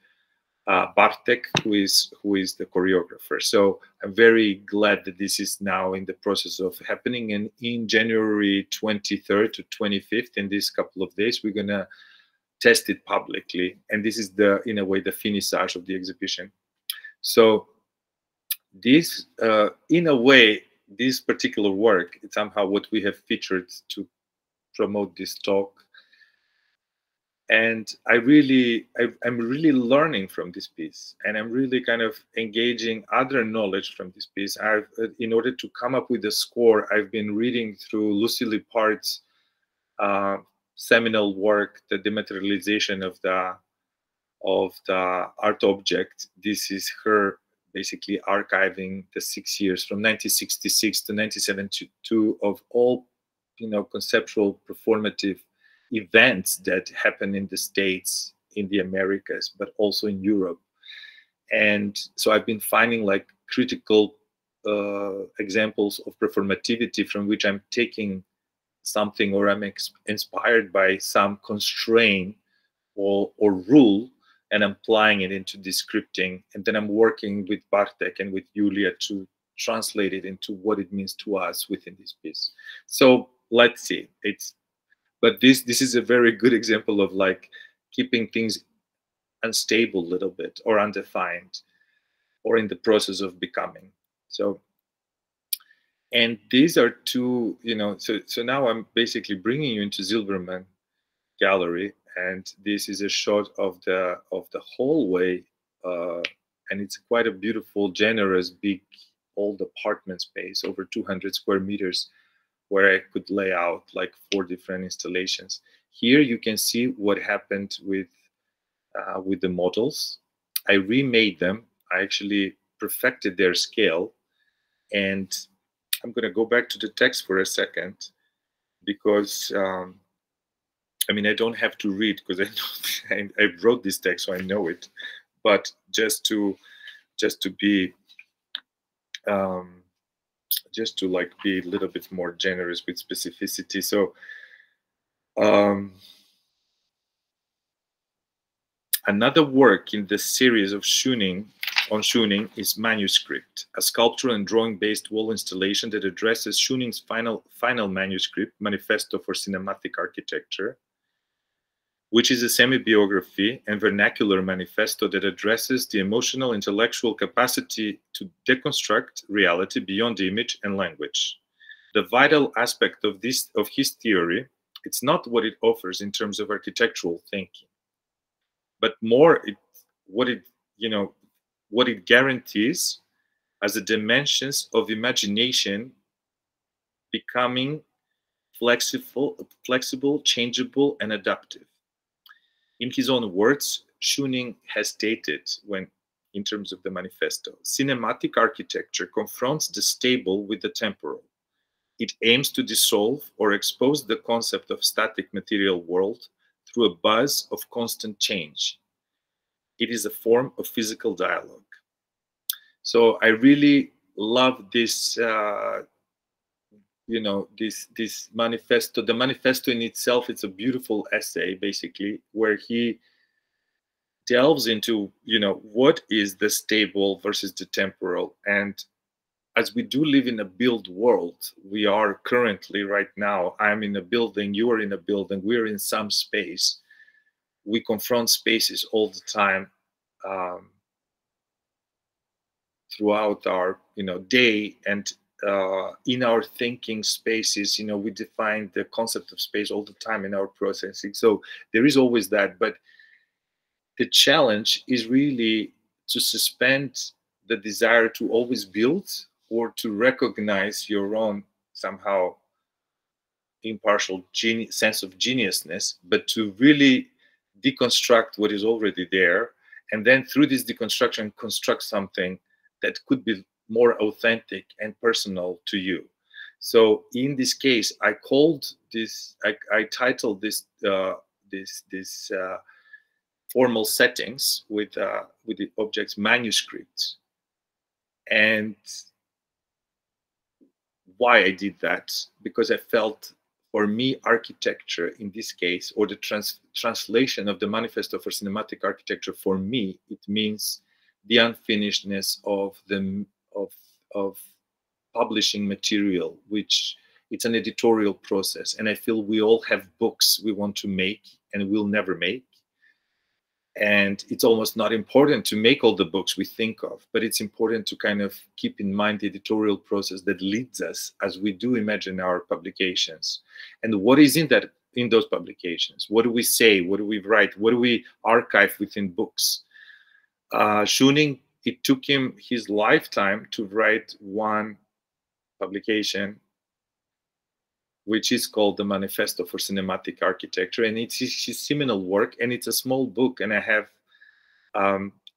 Bartek, who is the choreographer. So I'm very glad that this is now in the process of happening. And in January 23rd to 25th, in this couple of days, we're gonna test it publicly. And this is in a way, the finissage of the exhibition. So this, in a way, this particular work, it's somehow what we have featured to promote this talk. And I'm really learning from this piece, and I'm really kind of engaging other knowledge from this piece. In order to come up with the score, I've been reading through Lucy Lippard's seminal work, The Dematerialization of the Art Object. This is her basically archiving the 6 years from 1966 to 1972 of all, you know, conceptual performative events that happen in the States, in the Americas, but also in Europe. And so I've been finding like critical examples of performativity from which I'm taking something, or I'm inspired by some constraint or rule, and I'm applying it into the scripting. And then I'm working with Bartek and with Julia to translate it into what it means to us within this piece. So let's see. But this is a very good example of like keeping things unstable a little bit, or undefined, or in the process of becoming. So, and these are two, you know, so now I'm basically bringing you into Zilberman Gallery, and this is a shot of the hallway, and it's quite a beautiful, generous, big, old apartment space, over 200 square meters. Where I could lay out like 4 different installations. Here you can see what happened with the models. I remade them. I actually perfected their scale. And I'm going to go back to the text for a second, because I mean, I don't have to read, because I wrote this text, so I know it. But just to be just to like be a little bit more generous with specificity. So another work in the series of Schöning is Manuscript, a sculptural and drawing-based wall installation that addresses Schöning's final manuscript, Manifesto for Cinematic Architecture, which is a semi-biography and vernacular manifesto that addresses the emotional, intellectual capacity to deconstruct reality beyond the image and language. The vital aspect of his theory, it's not what it offers in terms of architectural thinking, but more what it guarantees as the dimensions of imagination becoming flexible, changeable, and adaptive. In his own words, Schöning has stated, in terms of the manifesto, cinematic architecture confronts the stable with the temporal. It aims to dissolve or expose the concept of static material world through a buzz of constant change. It is a form of physical dialogue. So I really love this, this manifesto. The manifesto in itself, it's a beautiful essay, basically, where he delves into, what is the stable versus the temporal. And as we do live in a built world, we are currently right now, I'm in a building, you are in a building, we're in some space. We confront spaces all the time throughout our, day, and in our thinking spaces, we define the concept of space all the time in our processing. So there is always that, but the challenge is really to suspend the desire to always build or to recognize your own somehow impartial sense of geniusness, but to really deconstruct what is already there, and then through this deconstruction construct something that could be more authentic and personal to you. So in this case, I called this, I titled this this formal settings with the object's manuscripts. And why I did that? Because I felt, for me, architecture in this case, or the translation of the Manifesto for Cinematic Architecture, for me, it means the unfinishedness of the of publishing material, which it's an editorial process. And I feel we all have books we want to make and we'll never make. And it's almost not important to make all the books we think of, but it's important to kind of keep in mind the editorial process that leads us as we do imagine our publications. And what is in those publications? What do we say? What do we write? What do we archive within books? Schöning, it took him his lifetime to write one publication, which is called the Manifesto for Cinematic Architecture, and it's his seminal work, and it's a small book, and I have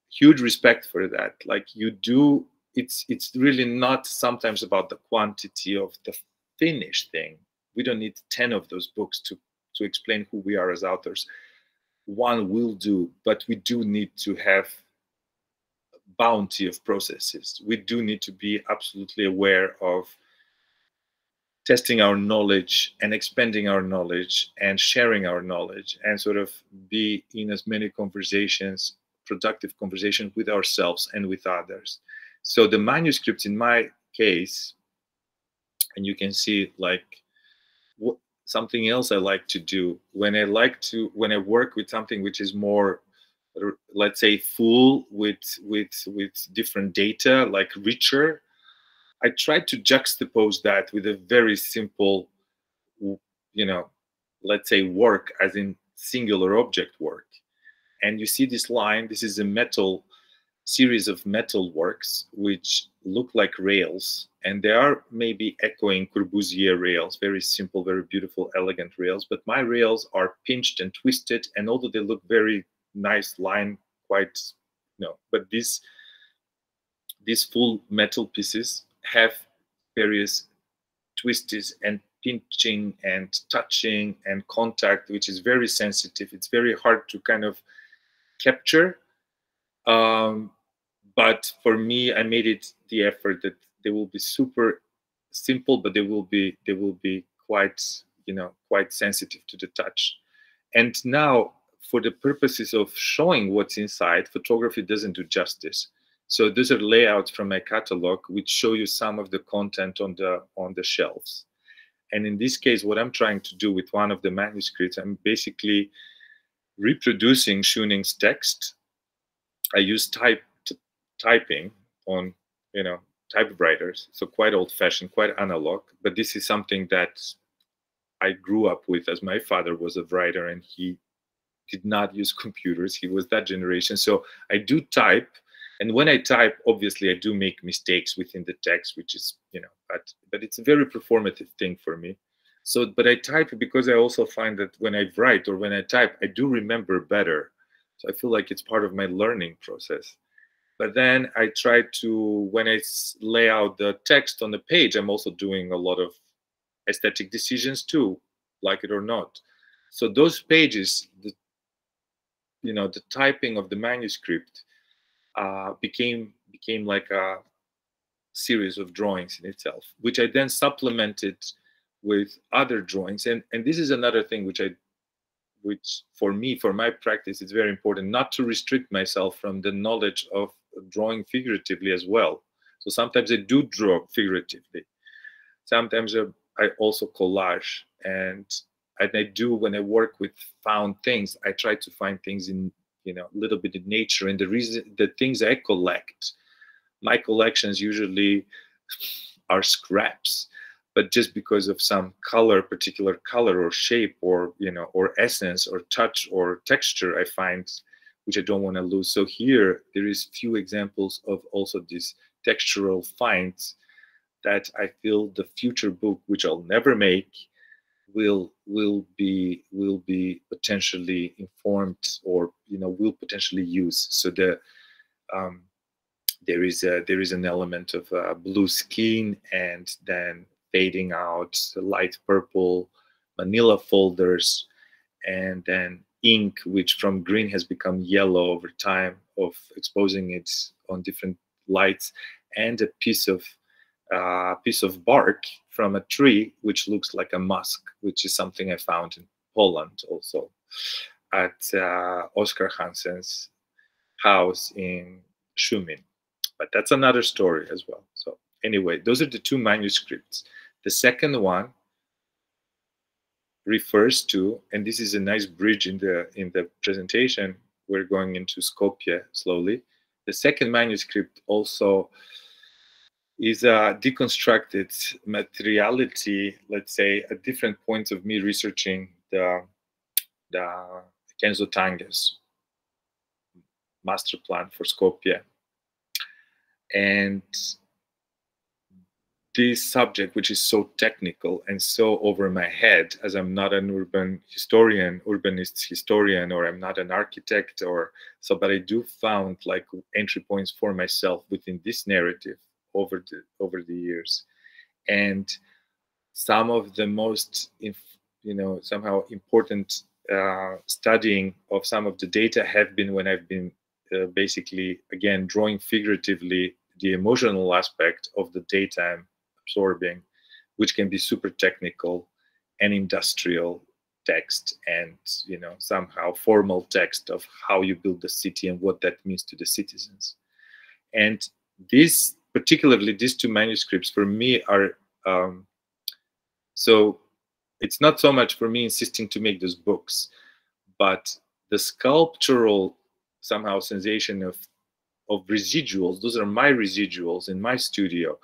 huge respect for that. Like you do, it's really not sometimes about the quantity of the finished thing. We don't need 10 of those books to explain who we are as authors. One will do, but we do need to have bounty of processes. We do need to be absolutely aware of testing our knowledge and expanding our knowledge and sharing our knowledge, and sort of be in as many conversations, productive conversations with ourselves and with others. So the manuscripts in my case, and you can see like something else I like to do when I work with something which is more, let's say, full with different data, like richer, I tried to juxtapose that with a very simple, let's say work, as in singular object work. And you see this line, this is a series of metal works which look like rails, and they are maybe echoing Corbusier rails, very simple, very beautiful, elegant rails, but my rails are pinched and twisted, and although they look very nice line, quite, but these full metal pieces have various twists and pinching and touching and contact, which is very sensitive. It's very hard to kind of capture. But for me, I made it the effort that they will be super simple, but they will be quite, quite sensitive to the touch. And now, for the purposes of showing what's inside, photography doesn't do justice. So those are layouts from my catalog, which show you some of the content on the shelves. And in this case, what I'm trying to do with one of the manuscripts, I'm basically reproducing Schöning's text, I use typing on, typewriters, so quite old-fashioned, quite analog. But this is something that I grew up with, as my father was a writer and he did not use computers. He was that generation. So I do type, and when I type, obviously I do make mistakes within the text, which is, but it's a very performative thing for me. So, but I type because I also find that when I write or when I type, I do remember better. So I feel like it's part of my learning process. But then I try to, when I lay out the text on the page, I'm also doing a lot of aesthetic decisions too, like it or not. So those pages, the typing of the manuscript became like a series of drawings in itself, which I then supplemented with other drawings. And this is another thing which for me, for my practice, it's very important not to restrict myself from the knowledge of drawing figuratively as well. So sometimes I do draw figuratively. Sometimes I also collage, and I do, when I work with found things, I try to find things in, a little bit in nature. And the things I collect, my collections usually are scraps, but just because of some color, particular color or shape or, or essence or touch or texture I find, which I don't want to lose. So here there is few examples of also these textural finds that I feel the future book, which I'll never make, will be potentially informed, or will potentially use. So there is an element of blue skin, and then fading out the light purple manila folders, and then ink, which from green has become yellow over time of exposing it on different lights, and a piece of bark from a tree which looks like a musk, which is something I found in Poland also at Oskar Hansen's house in Szumin. But that's another story as well. So anyway, those are the two manuscripts. The second one refers to, and this is a nice bridge in the presentation, we're going into Skopje slowly. The second manuscript also is a deconstructed materiality, let's say, at different points of me researching the Kenzo Tange's master plan for Skopje. And this subject, which is so technical and so over my head, as I'm not an urbanist historian, or I'm not an architect, or so, but I do found like entry points for myself within this narrative over the years. And some of the most, somehow important studying of some of the data have been when I've been basically, again, drawing figuratively the emotional aspect of the data I'm absorbing, which can be super technical and industrial text, and somehow formal text of how you build the city and what that means to the citizens. And particularly these two manuscripts for me are so it's not so much for me insisting to make those books, but the sculptural somehow sensation of residuals. Those are my residuals in my studio,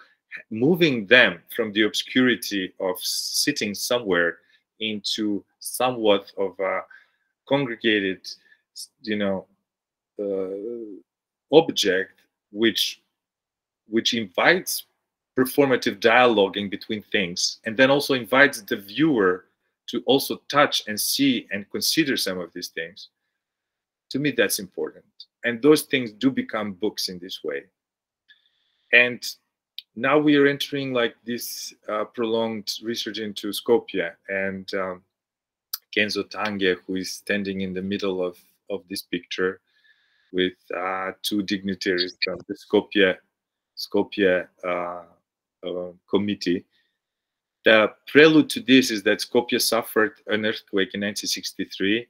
moving them from the obscurity of sitting somewhere into somewhat of a congregated, object which invites performative dialoguing between things, and then also invites the viewer to also touch and see and consider some of these things. To me, that's important. And those things do become books in this way. And now we are entering like this prolonged research into Skopje, and Kenzo Tange, who is standing in the middle of this picture with two dignitaries from the Skopje committee. The prelude to this is that Skopje suffered an earthquake in 1963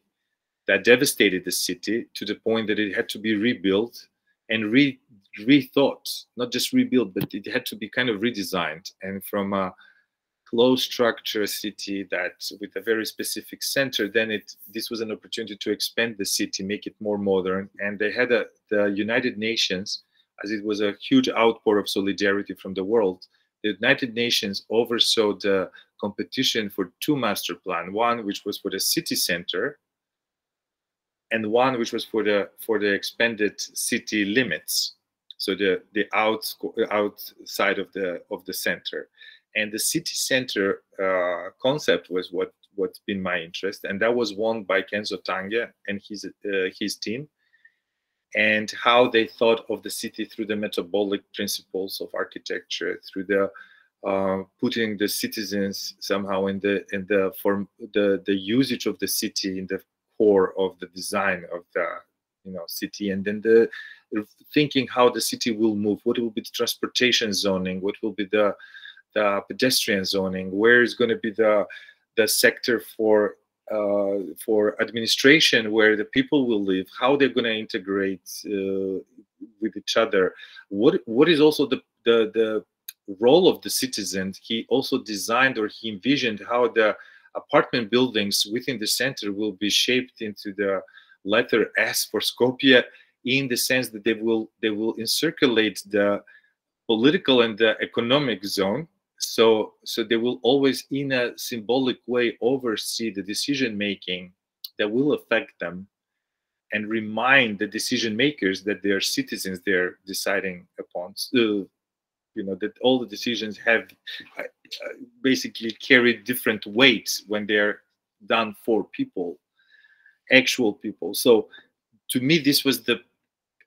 that devastated the city to the point that it had to be rebuilt and rethought, not just rebuilt, but it had to be kind of redesigned. And from a close structure city that with a very specific center, then this was an opportunity to expand the city, make it more modern. And they had the United Nations, as it was a huge outpour of solidarity from the world. The United Nations oversaw the competition for 2 master plans, one which was for the city center, and one which was for the expanded city limits, so the outside of the center. And the city center concept was what's been my interest, and that was won by Kenzo Tange and his team, and how they thought of the city through the metabolic principles of architecture, through the putting the citizens somehow in the usage of the city in the core of the design of the city, and then the thinking how the city will move, what will be the transportation zoning, what will be the pedestrian zoning, where is going to be the sector for administration where the people will live, how they're going to integrate with each other, what is also the role of the citizens. He also designed, or he envisioned, how the apartment buildings within the center will be shaped into the letter S for Skopje, in the sense that they will encirculate the political and the economic zone. So they will always, in a symbolic way, oversee the decision making that will affect them, and remind the decision makers that they are citizens they're deciding upon. That all the decisions have basically carry different weights when they're done for people, actual people. So to me, this was the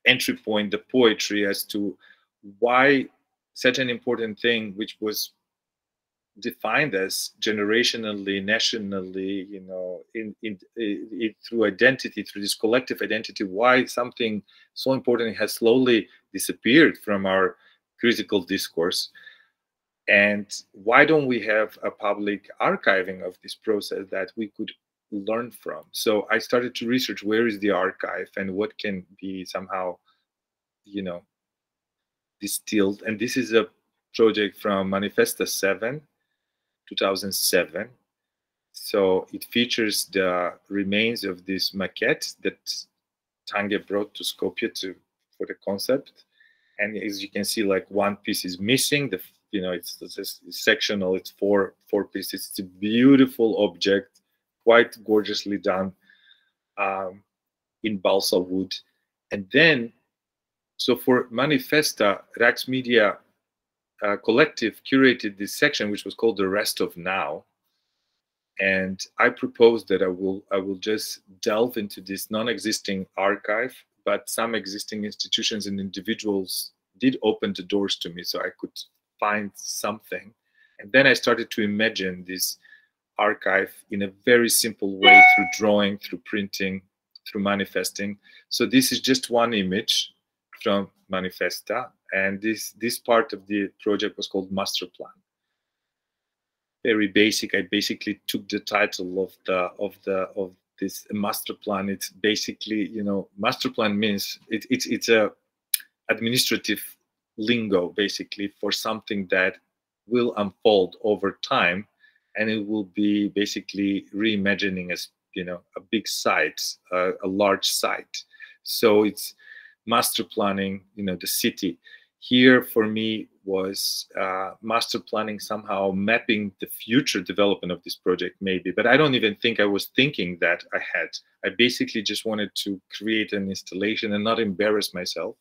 entry point, the poetry, as to why such an important thing, which was defined as generationally, nationally, through identity, through this collective identity, why something so important has slowly disappeared from our critical discourse, and why don't we have a public archiving of this process that we could learn from. So I started to research where is the archive and what can be somehow distilled, and this is a project from Manifesta 7, 2007. So it features the remains of this maquette that Tange brought to Skopje for the concept. And as you can see, like, one piece is missing. It's sectional. It's four pieces. It's a beautiful object, quite gorgeously done in balsa wood. And then, so for Manifesta, Rax Media Collective curated this section, which was called The Rest of Now. And I proposed that I will just delve into this non-existing archive, but some existing institutions and individuals did open the doors to me, so I could find something. And then I started to imagine this archive in a very simple way, through drawing, through printing, through manifesting. So this is just one image from Manifesta, and this part of the project was called Master Plan. Very basic. I basically took the title of this master plan. It's basically, master plan means it's a administrative lingo, basically, for something that will unfold over time, and it will be basically reimagining as a big site, a large site. So it's master planning, the city. Here for me was master planning, somehow mapping the future development of this project, maybe. But I don't even think I was thinking that ahead. I basically just wanted to create an installation and not embarrass myself.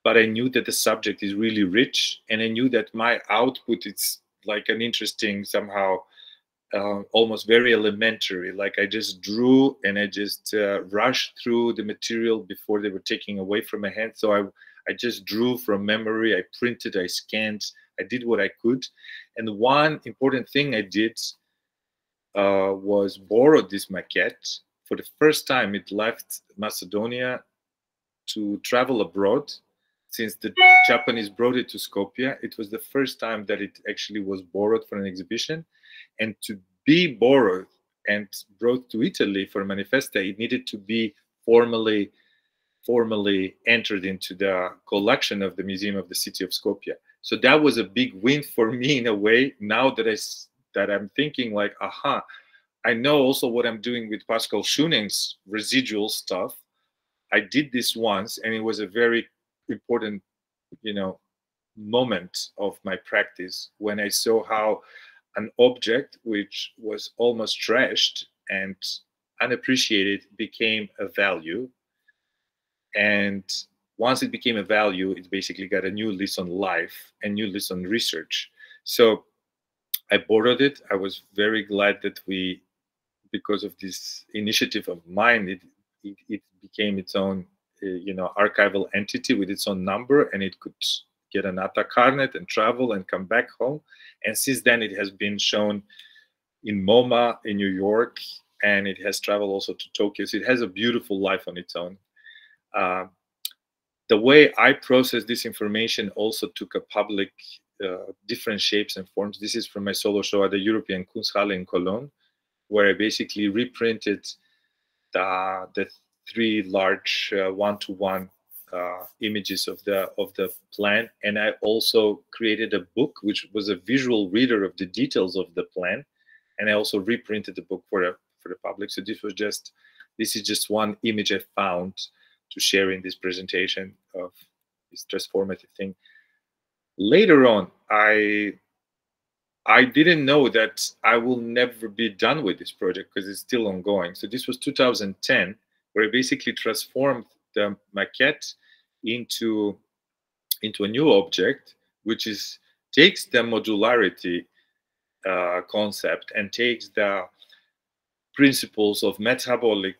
But I knew that the subject is really rich, and I knew that my output is like an interesting, somehow almost very elementary. Like, I just drew and I just rushed through the material before they were taking away from my hand. So I just drew from memory, I printed, I scanned, I did what I could. And one important thing I did was borrow this maquette. For the first time, it left Macedonia to travel abroad. Since the Japanese brought it to Skopje, it was the first time that it actually was borrowed for an exhibition. And to be borrowed and brought to Italy for Manifesta, it needed to be formally entered into the collection of the Museum of the City of Skopje. So that was a big win for me in a way. Now that I'm thinking like, aha, I know also what I'm doing with Pascal Schöning's residual stuff. I did this once, and it was a very important, moment of my practice when I saw how an object which was almost trashed and unappreciated became a value. And once it became a value, it basically got a new lease on life and new lease on research. So I borrowed it. I was very glad that because of this initiative of mine, it became its own, archival entity with its own number, and it could get an ATA carnet and travel and come back home. And since then, it has been shown in MoMA in New York, and it has traveled also to Tokyo. So it has a beautiful life on its own. The way I process this information also took a public, different shapes and forms. This is from my solo show at the European Kunsthalle in Cologne, where I basically reprinted the 3 large one-to-one images of the plan, and I also created a book which was a visual reader of the details of the plan, and I also reprinted the book for the public. So this is just one image I found to share in this presentation of this transformative thing. Later on, I didn't know that I will never be done with this project because it's still ongoing. So this was 2010, where I basically transformed the maquette into a new object, which takes the modularity concept and takes the principles of metabolic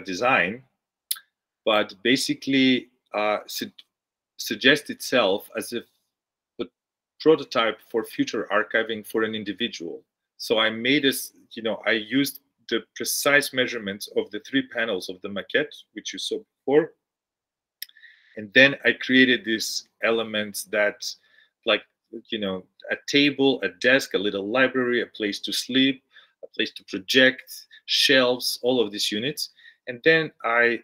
design, but basically suggests itself as a prototype for future archiving for an individual. So I made this, I used the precise measurements of the 3 panels of the maquette, which you saw before. And then I created these elements that, like, a table, a desk, a little library, a place to sleep, a place to project, shelves, all of these units. And then I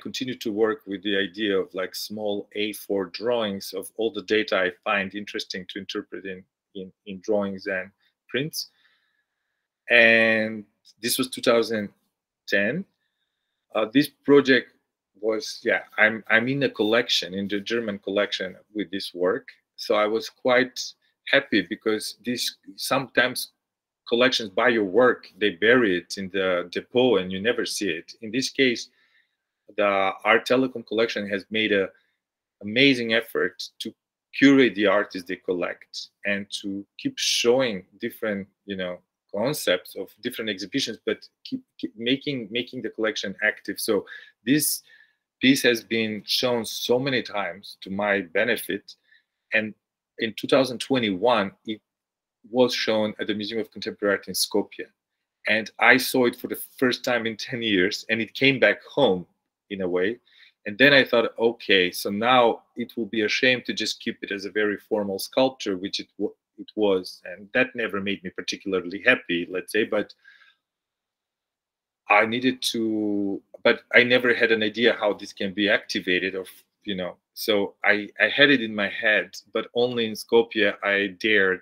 continue to work with the idea of like small A4 drawings of all the data I find interesting to interpret in drawings and prints. And this was 2010. This project was, I'm in a collection, in the German collection with this work. So I was quite happy because sometimes collections buy your work, they bury it in the depot and you never see it. In this case, the Art Telecom collection has made an amazing effort to curate the artists they collect and to keep showing different, concepts of different exhibitions, but keep making the collection active. So this piece has been shown so many times to my benefit. And in 2021, it was shown at the Museum of Contemporary Art in Skopje. And I saw it for the first time in 10 years, and it came back home in a way. And then I thought, okay, so now it will be a shame to just keep it as a very formal sculpture, which it was. And that never made me particularly happy, let's say, but I needed to, but I never had an idea how this can be activated, or, so I had it in my head, but only in Skopje I dared.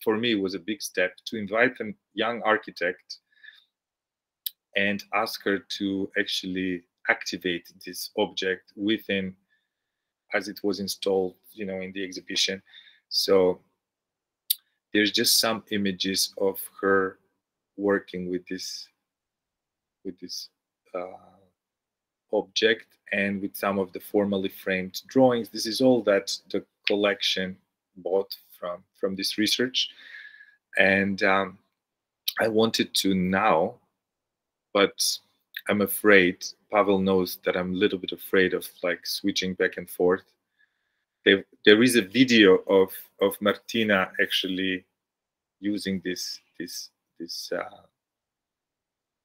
For me, it was a big step to invite a young architect and ask her to actually activate this object within, as it was installed, in the exhibition. So there's just some images of her working with this object and with some of the formally framed drawings. This is all that the collection bought from this research. And I wanted to now, but I'm afraid, Pavel knows that I'm a little bit afraid of like switching back and forth. There is a video of Martina actually using this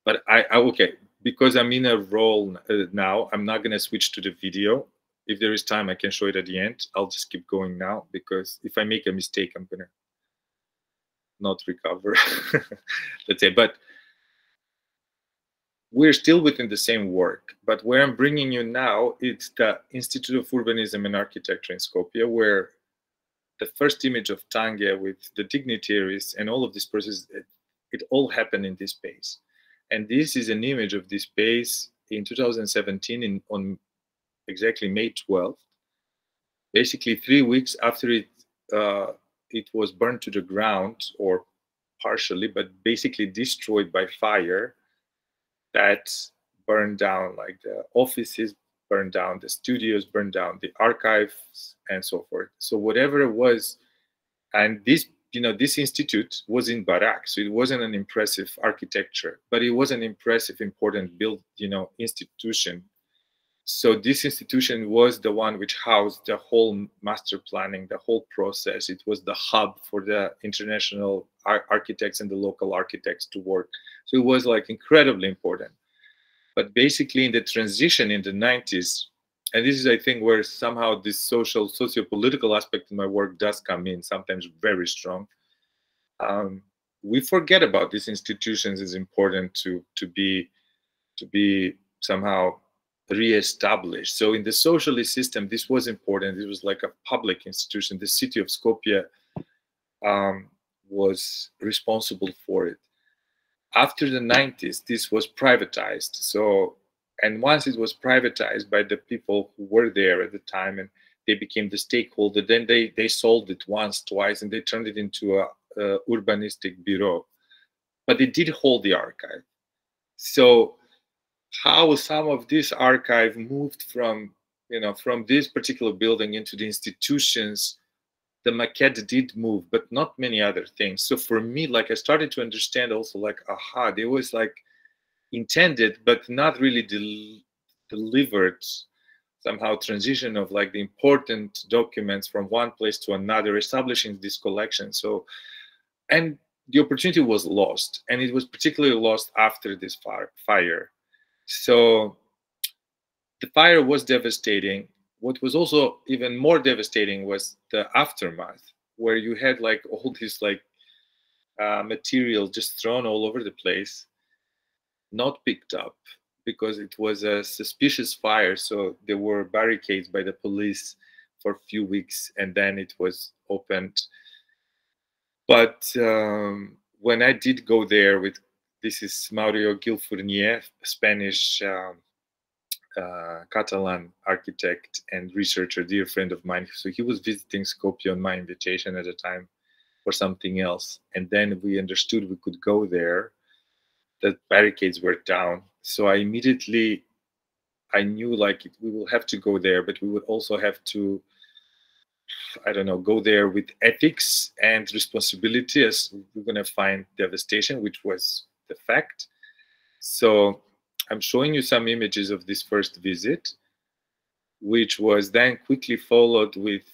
but okay, because I'm in a role now, I'm not gonna switch to the video. If there is time, I can show it at the end. I'll just keep going now, because if I make a mistake, I'm gonna not recover. Let's say, but we're still within the same work. But where I'm bringing you now, it's the Institute of Urbanism and Architecture in Skopje, where the first image of Tange with the dignitaries and all of this process, it all happened in this space. And this is an image of this space in 2017 on exactly May 12th, basically 3 weeks after it was burned to the ground, or partially, but basically destroyed by fire. That burned down, like the offices burned down, the studios burned down, the archives, and so forth. So whatever it was, and this, this institute was in Barak, so it wasn't an impressive architecture, but it was an impressive, important institution. So this institution was the one which housed the whole master planning, the whole process. It was the hub for the international architects and the local architects to work. So it was like incredibly important. But basically in the transition in the 90s, and this is, I think, where somehow this socio-political aspect of my work does come in, sometimes very strong. We forget about these institutions as important to be somehow re-established. So in the socialist system, this was important. It was like a public institution. The city of Skopje was responsible for it. After the 90s, this was privatized. So, and once it was privatized by the people who were there at the time, and they became the stakeholder, then they sold it once, twice, and they turned it into a urbanistic bureau. But they did hold the archive. So how some of this archive moved from this particular building into the institutions, the maquette did move, but not many other things. So for me, like, I started to understand also, like, aha, there was like intended but not really delivered somehow transition of like the important documents from one place to another, establishing this collection. So, and the opportunity was lost, and it was particularly lost after this fire. So the fire was devastating. What was also even more devastating was the aftermath, where you had like all this like material just thrown all over the place, not picked up because it was a suspicious fire. So there were barricades by the police for a few weeks, and then it was opened. But when I did go there with, this is Mauricio Gil-Fournier, Spanish Catalan architect and researcher, dear friend of mine. So he was visiting Skopje on my invitation at the time for something else. And then we understood we could go there. The barricades were down. So I immediately, I knew like we will have to go there, but we would also have to, I don't know, go there with ethics and responsibility, as we're going to find devastation, which was the fact. So I'm showing you some images of this first visit, which was then quickly followed with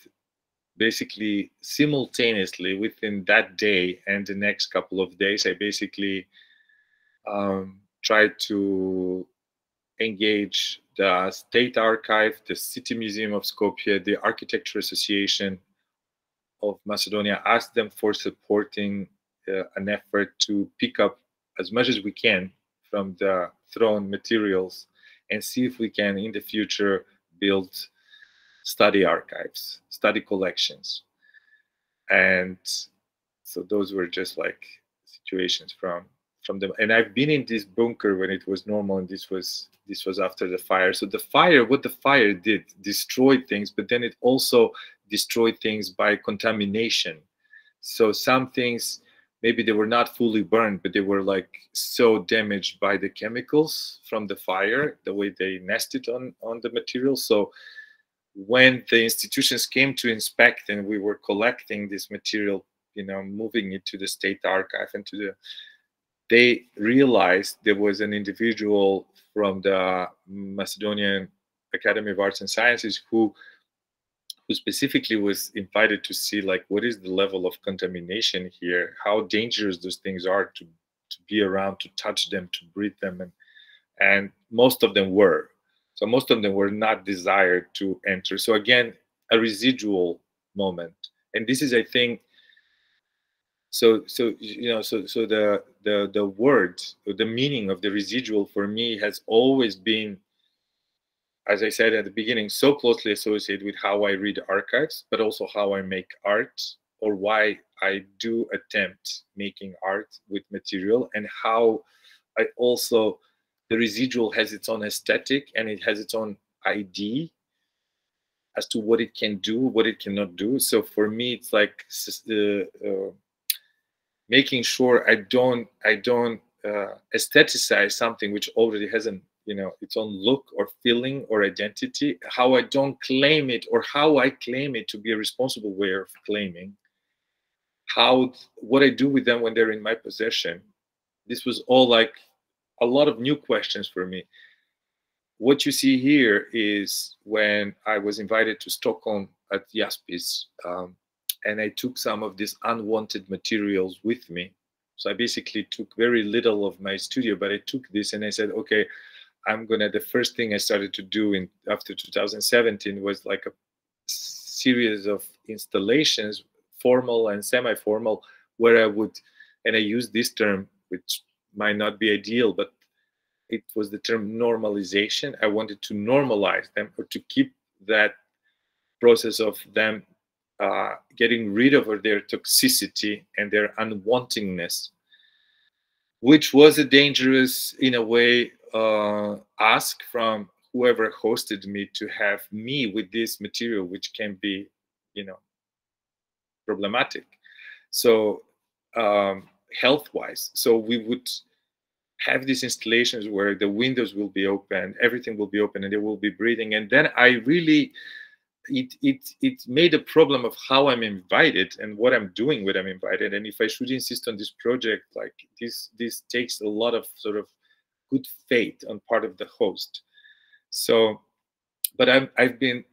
basically simultaneously within that day and the next couple of days, I basically tried to engage the State Archive, the City Museum of Skopje, the Architecture Association of Macedonia, asked them for supporting an effort to pick up as much as we can from the thrown materials and see if we can in the future build study archives, study collections. And so those were just like situations from them. And I've been in this bunker when it was normal, and this was after the fire. So the fire, what the fire did, destroyed things, but then it also destroyed things by contamination. So some things, maybe they were not fully burned, but they were like so damaged by the chemicals from the fire, the way they nested on the material. So when the institutions came to inspect and we were collecting this material, moving it to the State Archive and they realized there was an individual from the Macedonian Academy of Arts and Sciences who specifically was invited to see like what is the level of contamination here, how dangerous those things are to be around, to touch them, to breathe them, and most of them were. So most of them were not desired to enter. So again, a residual moment, and this is, I think, so the word, the meaning of the residual for me has always been as I said at the beginning, so closely associated with how I read archives, but also how I make art, or why I do attempt making art with material, and how I also, the residual has its own aesthetic and it has its own ID as to what it can do, what it cannot do. So for me, it's like making sure I don't aestheticize something which already has an, you know, its own look or feeling or identity. How I don't claim it, or how I claim it to be a responsible way of claiming. How, what I do with them when they're in my possession. This was all like a lot of new questions for me. What you see here is when I was invited to Stockholm at Jaspis, and I took some of these unwanted materials with me. So I basically took very little of my studio, but I took this and I said, okay, I'm gonna, the first thing I started to do after 2017 was like a series of installations, formal and semi-formal, where I would, and I use this term, which might not be ideal, but it was the term normalization. I wanted to normalize them, or to keep that process of them getting rid of their toxicity and their unwantingness, which was a dangerous, in a way, ask from whoever hosted me, to have me with this material, which can be, you know, problematic. So health-wise, so we would have these installations where the windows will be open, everything will be open, and they will be breathing. And then I really, it made a problem of how I'm invited and what I'm doing when I'm invited. And if I should insist on this project, like this takes a lot of sort of good faith on part of the host. So, but I've been,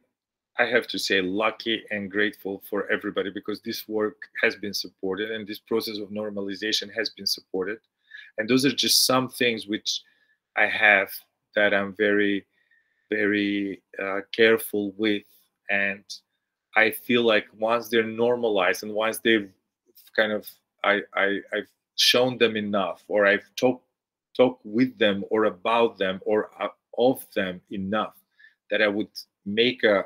I have to say, lucky and grateful for everybody, because this work has been supported and this process of normalization has been supported. And those are just some things which I have that I'm very, very careful with. And I feel like once they're normalized and once they've kind of, I've shown them enough, or I've talked with them or about them or of them enough, that I would make a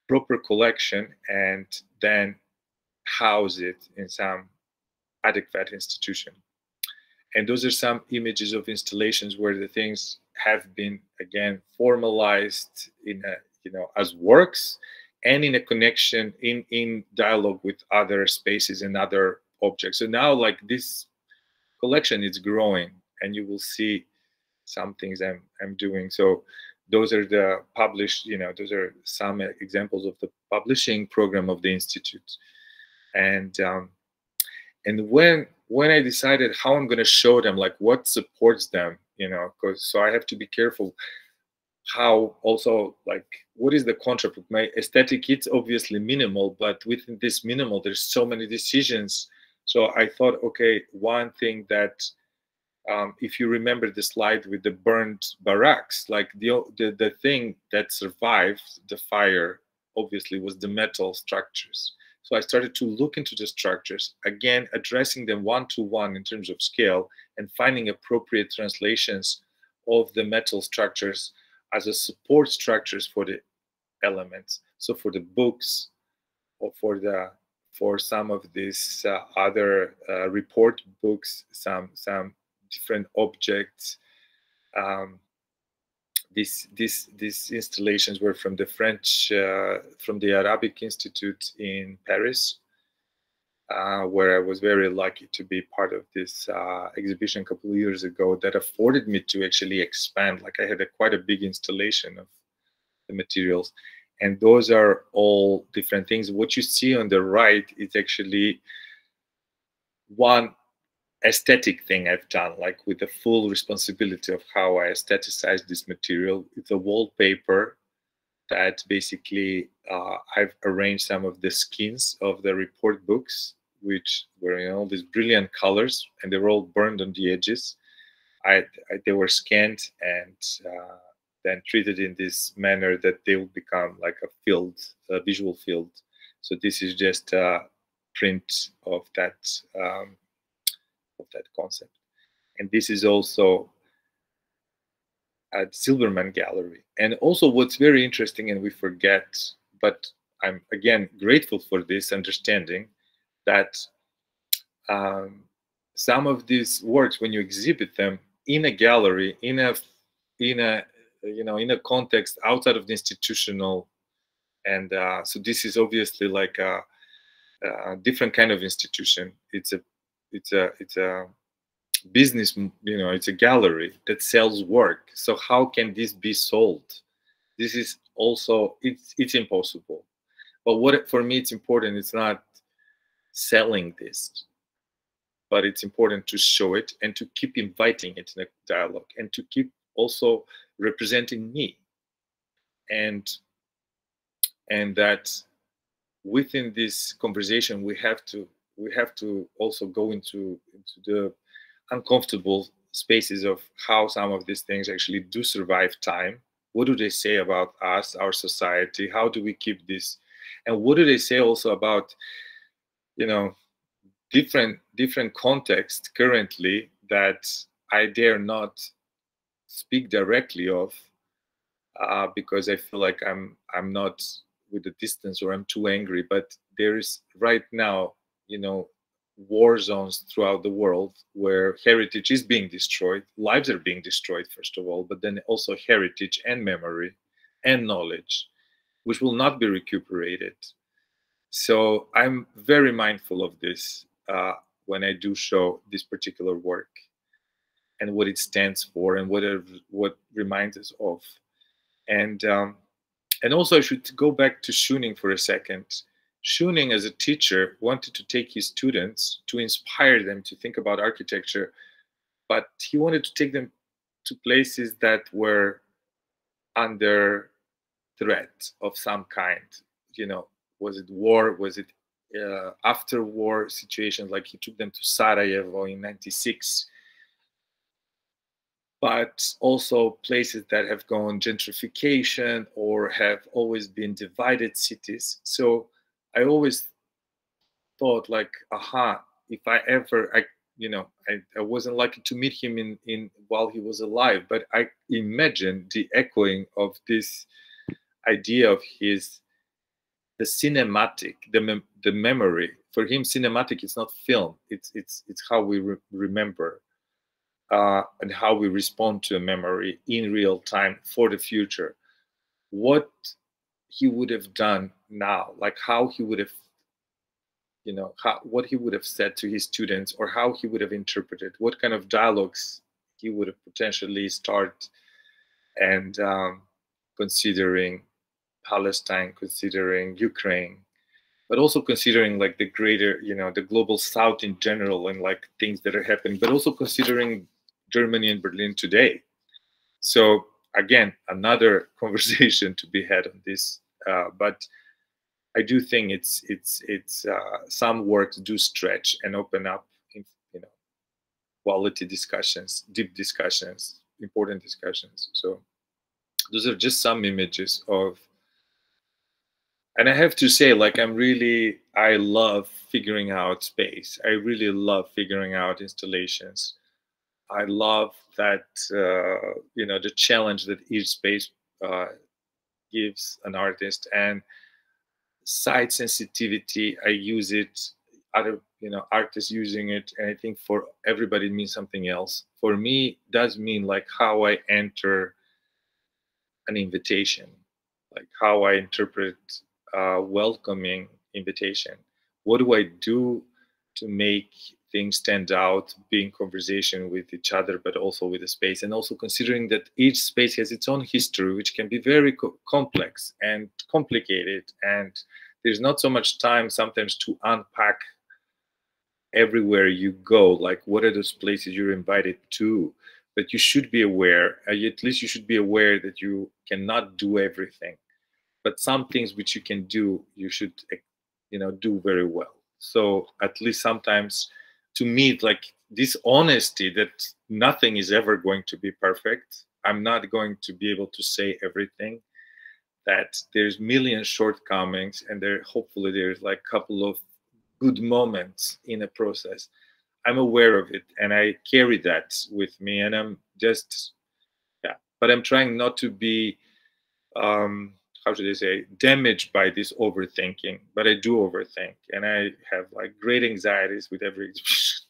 proper collection and then house it in some adequate institution. And those are some images of installations where the things have been, again, formalized in a, you know, as works, and in a connection, in dialogue with other spaces and other objects. So now, like, this collection is growing, and you will see some things I'm doing. So those are the published, you know, those are some examples of the publishing program of the Institute. And when I decided how I'm going to show them, like what supports them, you know, because so I have to be careful how also, like, what is the contract with my aesthetic? It's obviously minimal, but within this minimal, there's so many decisions. So I thought, okay, one thing that, if you remember the slide with the burned barracks, like the thing that survived the fire, obviously, was the metal structures. So I started to look into the structures, again, addressing them one-to-one in terms of scale, and finding appropriate translations of the metal structures as a support structures for the elements. So for the books, or for some of these other report books, some different objects. These installations were from the French, from the Arabic Institute in Paris, where I was very lucky to be part of this exhibition a couple of years ago that afforded me to actually expand. Like, I had quite a big installation of the materials, and those are all different things. What you see on the right is actually one aesthetic thing I've done, like with the full responsibility of how I aestheticize this material. It's a wallpaper that basically I've arranged some of the skins of the report books, which were, you know, these brilliant colors, and they were all burned on the edges. They were scanned and then treated in this manner that they will become like a field, a visual field. So this is just a print of that concept. And this is also at Silberman Gallery. And also what's very interesting, and we forget, but I'm again grateful for this understanding, that some of these works, when you exhibit them in a gallery, in a context outside of the institutional, and so this is obviously like a different kind of institution. It's a business, it's a gallery that sells work. So how can this be sold? This is also, it's impossible. But what for me it's important, it's not selling this, but it's important to show it and to keep inviting it in a dialogue, and to keep also representing me, and that within this conversation we have to also go into the uncomfortable spaces of how some of these things actually do survive time. What do they say about us, our society? How do we keep this? And what do they say also about, different contexts currently that I dare not speak directly of, because I feel like I'm not with the distance, or I'm too angry. But there is right now, war zones throughout the world where heritage is being destroyed, lives are being destroyed, first of all, but then also heritage and memory and knowledge, which will not be recuperated. So I'm very mindful of this when I do show this particular work and what it stands for and what reminds us of. And also I should go back to Schöning for a second. Schöning, as a teacher, wanted to take his students to inspire them to think about architecture, but he wanted to take them to places that were under threat of some kind. Was it war? Was it after war situations? Like he took them to Sarajevo in '96, but also places that have gone gentrification or have always been divided cities. So I always thought like, if I ever, I wasn't lucky to meet him in while he was alive, but I imagined the echoing of this idea of his, the cinematic, the memory. For him, cinematic is not film. It's how we remember and how we respond to a memory in real time for the future. What he would have done now, like how he would have, what he would have said to his students, or how he would have interpreted, what kind of dialogues he would have potentially start, and considering Palestine, considering Ukraine, but also considering like the greater, the global South in general, and like things that are happening, but also considering Germany and Berlin today. So again, another conversation to be had on this, but I do think it's some works do stretch and open up, quality discussions, deep discussions, important discussions. So those are just some images of. And I have to say, like, I love figuring out space. I really love figuring out installations. I love that, the challenge that each space gives an artist, and site sensitivity. I use it, other, artists using it. And I think for everybody it means something else. For me, it does mean like how I enter an invitation, like how I interpret welcoming invitation. What do I do to make things stand out, be in conversation with each other, but also with the space, and also considering that each space has its own history, which can be very complex and complicated, and there's not so much time sometimes to unpack everywhere you go, like what are those places you're invited to. But you should be aware, at least you should be aware that you cannot do everything. But some things which you can do, you should, do very well. So at least sometimes, to me, like this honesty that nothing is ever going to be perfect. I'm not going to be able to say everything. That there's million shortcomings, and hopefully there's like a couple of good moments in a process. I'm aware of it, and I carry that with me, and I'm just, but I'm trying not to be, how should I say, damaged by this overthinking. But I do overthink, and I have like great anxieties with every exhibition.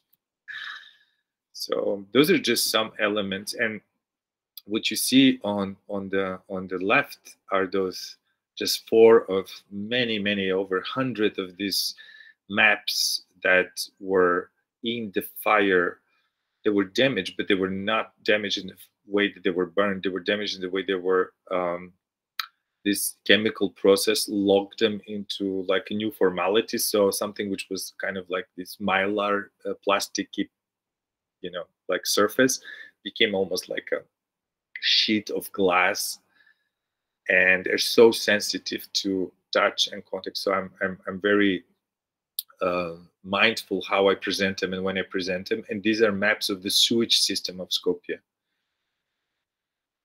So those are just some elements, and what you see on the left are those just 4 of many over 100 of these maps that were in the fire. They were damaged, but they were not damaged in the way that they were burned. They were damaged in the way they were, this chemical process locked them into like a new formality. So something which was kind of like this mylar plasticky, you know, like surface became almost like a sheet of glass, and they're so sensitive to touch and contact. So I'm very mindful how I present them and when I present them. And these are maps of the sewage system of Skopje.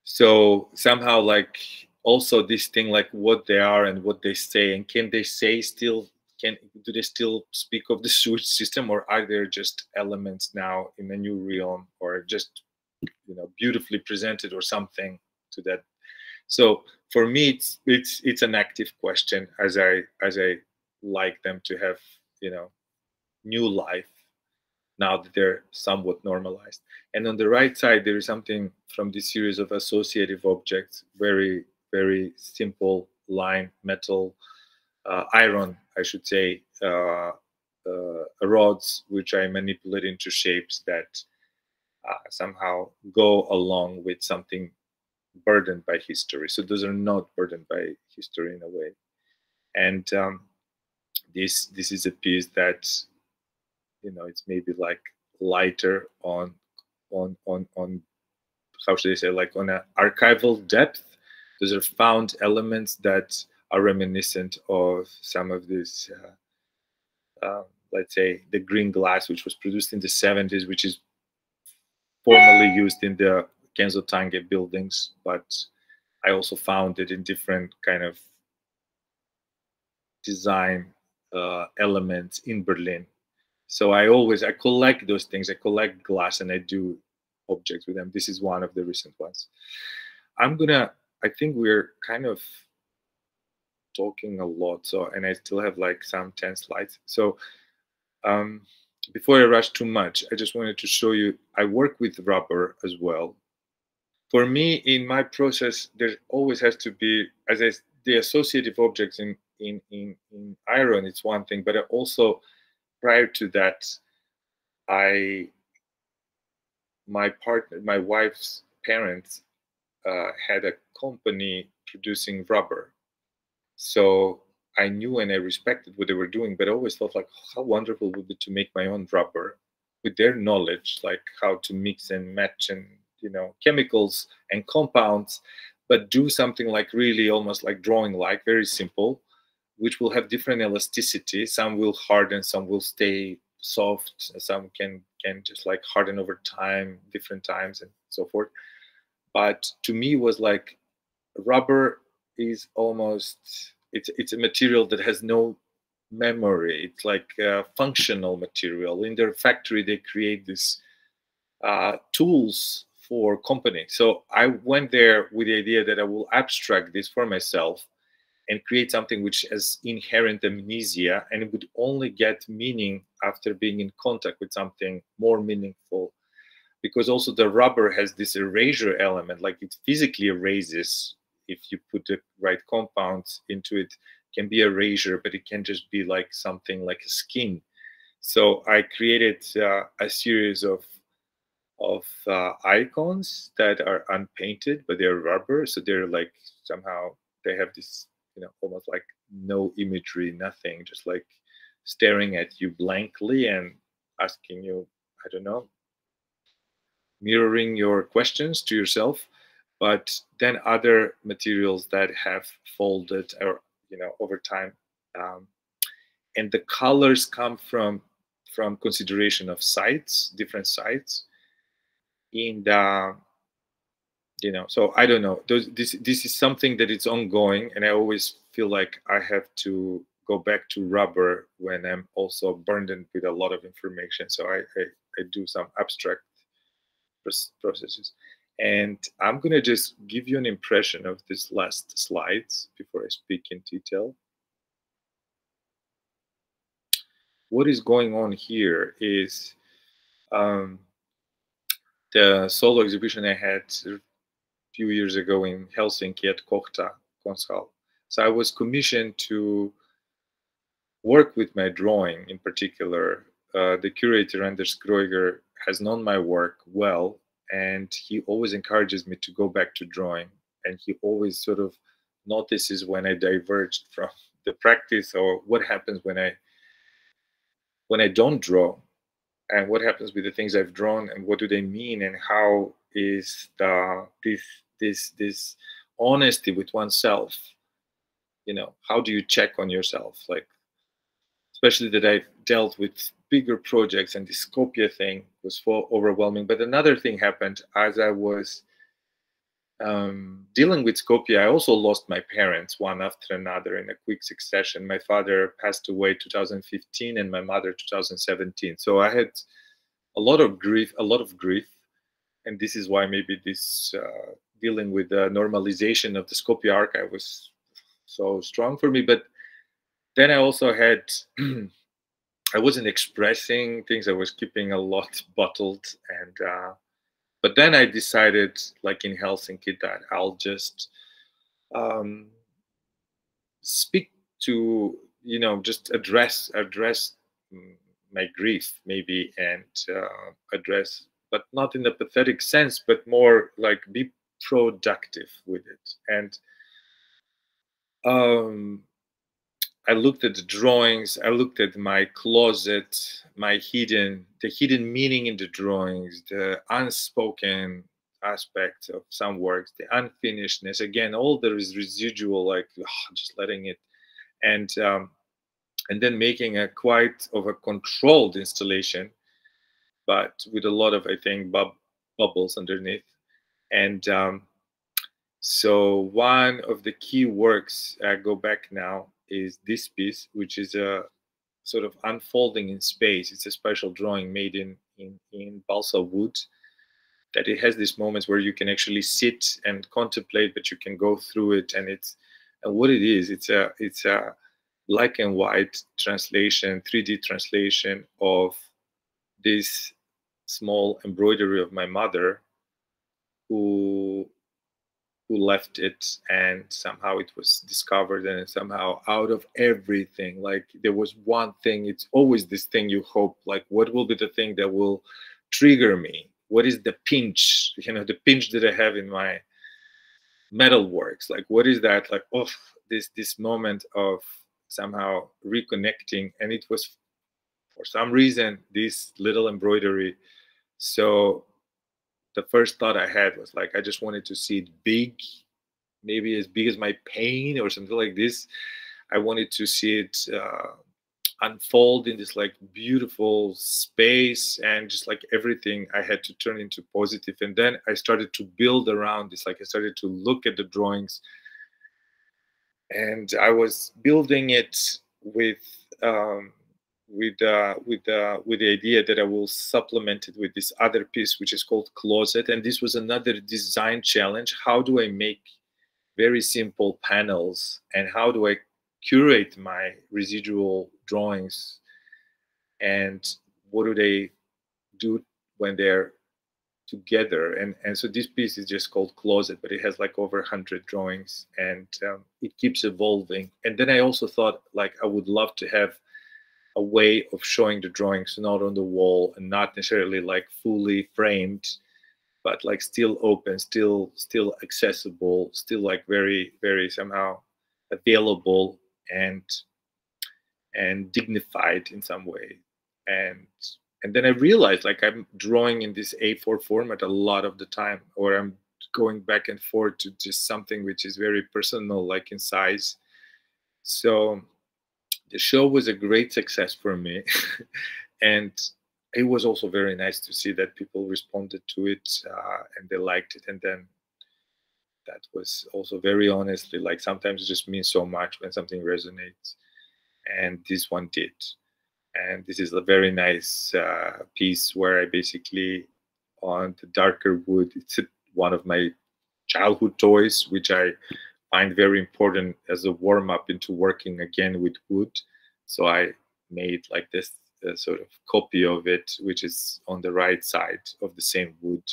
So somehow, like, also this thing, like what they are and what they say, and can they say still, do they still speak of the sewage system, or are there just elements now in a new realm, or just, you know, beautifully presented or something to that? So for me, it's an active question, as I like them to have, you know, new life now that they're somewhat normalized. And on the right side, there is something from this series of associative objects, very simple line, metal, iron, I should say, rods, which I manipulate into shapes that somehow go along with something burdened by history. So those are not burdened by history in a way. And this is a piece that, you know, it's maybe like lighter on how should I say, like on an archival depth. Those are found elements that are reminiscent of some of this, let's say, the green glass, which was produced in the 70s, which is formerly used in the Kenzo Tange buildings, but I also found it in different kind of design elements in Berlin. So I collect those things. I collect glass and I do objects with them. This is one of the recent ones. I think we're kind of talking a lot, so, and I still have like some 10 slides. So before I rush too much, I just wanted to show you, I work with rubber as well. For me, in my process, there always has to be, the associative objects in iron, it's one thing, but also prior to that, my wife's parents had a company producing rubber. So I knew and I respected what they were doing, but I always thought like, how wonderful would it be to make my own rubber with their knowledge, like how to mix and match and, you know, chemicals and compounds, but do something like really almost like drawing, like very simple, which will have different elasticity. Some will harden, some will stay soft, some can just like harden over time, different times and so forth. But to me was like, rubber is almost, it's a material that has no memory. It's like a functional material. In their factory, they create these tools for company. So I went there with the idea that I will abstract this for myself and create something which has inherent amnesia, and it would only get meaning after being in contact with something more meaningful. Because also the rubber has this erasure element, like it physically erases if you put the right compounds into it. It can be erasure, but it can just be like something like a skin. So I created a series of icons that are unpainted, but they're rubber. So they're like, somehow they have this, you know, almost like no imagery, nothing, just like staring at you blankly and asking you, I don't know, mirroring your questions to yourself. But then other materials that have folded, or, you know, over time, and the colors come from consideration of sites, different sites in the, you know. So I don't know, this is something that it's ongoing, and I always feel like I have to go back to rubber when I'm also burdened with a lot of information. So I do some abstract processes. And I'm going to just give you an impression of this last slides before I speak in detail. What is going on here is the solo exhibition I had a few years ago in Helsinki at Kohta Konshall. So I was commissioned to work with my drawing in particular. The curator, Anders Kreuger, has known my work well, and he always encourages me to go back to drawing. And he always sort of notices when I diverged from the practice, or what happens when I don't draw, and what happens with the things I've drawn, and what do they mean, and how is this honesty with oneself, you know, how do you check on yourself? Like, especially that I've dealt with bigger projects, and the Skopje thing was so overwhelming. But another thing happened as I was dealing with Skopje. I also lost my parents one after another in a quick succession. My father passed away 2015 and my mother 2017. So I had a lot of grief, and this is why maybe this dealing with the normalization of the Skopje archive was so strong for me. But then I also had I wasn't expressing things. I was keeping a lot bottled, and but then I decided, like in Helsinki, that I'll just speak to, you know, just address my grief maybe, and address, but not in a pathetic sense, but more like be productive with it. And I looked at the drawings, I looked at my closet, the hidden meaning in the drawings, the unspoken aspects of some works, the unfinishedness, again, all there is residual, like just letting it, and then making a quite of a controlled installation, but with a lot of, I think, bubbles underneath. And so one of the key works, I go back now, is this piece, which is a sort of unfolding in space. It's a special drawing made in balsa wood, that it has these moments where you can actually sit and contemplate, but you can go through it. And what it is, it's a black and white translation, 3D translation of this small embroidery of my mother, who left it, and somehow it was discovered, and somehow out of everything, like there was one thing. It's always this thing you hope, like, what will be the thing that will trigger me? What is the pinch, you know, the pinch that I have in my metal works? Like, what is that? Like, oh, this moment of somehow reconnecting. And it was, for some reason, this little embroidery. So the first thought I had was like, I just wanted to see it big, maybe as big as my pain or something like this. I wanted to see it unfold in this like beautiful space, and just like everything I had to turn into positive. And then I started to build around this. Like I started to look at the drawings, and I was building it with the idea that I will supplement it with this other piece, which is called Closet. And this was another design challenge. How do I make very simple panels, and how do I curate my residual drawings, and what do they do when they're together? And so this piece is just called Closet, but it has like over 100 drawings, and it keeps evolving. And then I also thought, like, I would love to have a way of showing the drawings not on the wall, and not necessarily like fully framed, but like still open, still accessible, still like very, very somehow available and dignified in some way. And then I realized, like, I'm drawing in this A4 format a lot of the time, or I'm going back and forth to just something which is very personal, like in size. So the show was a great success for me. And it was also very nice to see that people responded to it, and they liked it. And then that was also very honestly, like, sometimes it just means so much when something resonates. And this one did. And this is a very nice piece where I basically, on the darker wood, it's a one of my childhood toys, which I find very important as a warm-up into working again with wood. So I made like this sort of copy of it, which is on the right side of the same wood,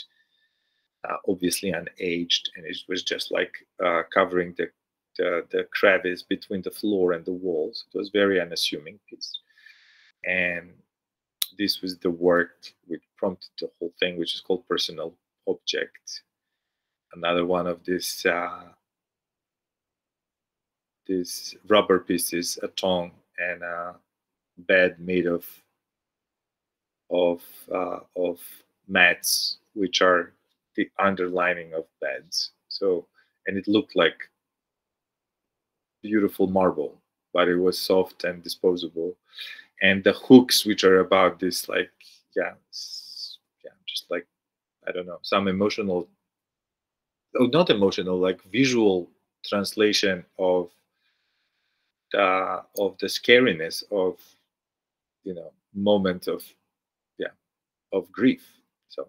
obviously unaged, and it was just like covering the crevice between the floor and the walls. It was very unassuming piece. And this was the work which prompted the whole thing, which is called Personal Object. Another one of these rubber pieces, a tongue and a bed made of mats, which are the underlining of beds. So, and it looked like beautiful marble, but it was soft and disposable. And the hooks, which are about this, like, just like, I don't know, some emotional, oh, not emotional, like visual translation of the scariness of, you know, moment of, of grief. So,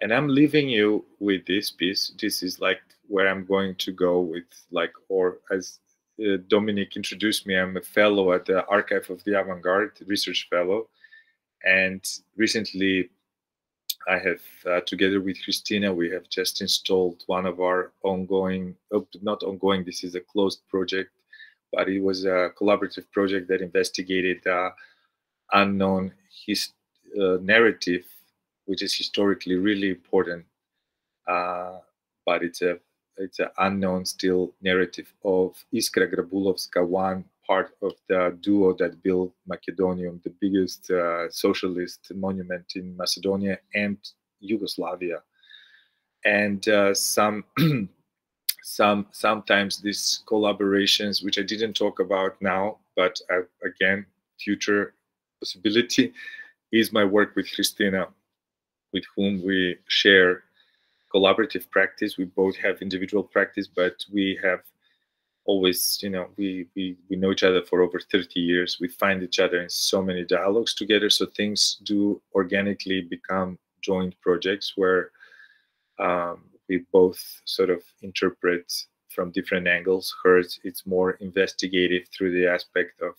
and I'm leaving you with this piece. This is like where I'm going to go with, like, or as Dominik introduced me, I'm a fellow at the Archive of the Avant-Garde, research fellow. And recently I have, together with Christina, we have just installed one of our ongoing, not ongoing, this is a closed project, but it was a collaborative project that investigated unknown narrative, which is historically really important, but it's an unknown still narrative of Iskra Grabulovska, one part of the duo that built Macedonium, the biggest socialist monument in Macedonia and Yugoslavia. And sometimes these collaborations, which I didn't talk about now, but again, future possibility, is my work with Christina, with whom we share collaborative practice. We both have individual practice, but we have always, you know, we know each other for over 30 years. We find each other in so many dialogues together. So things do organically become joint projects where we both sort of interpret from different angles. Hers, it's more investigative through the aspect of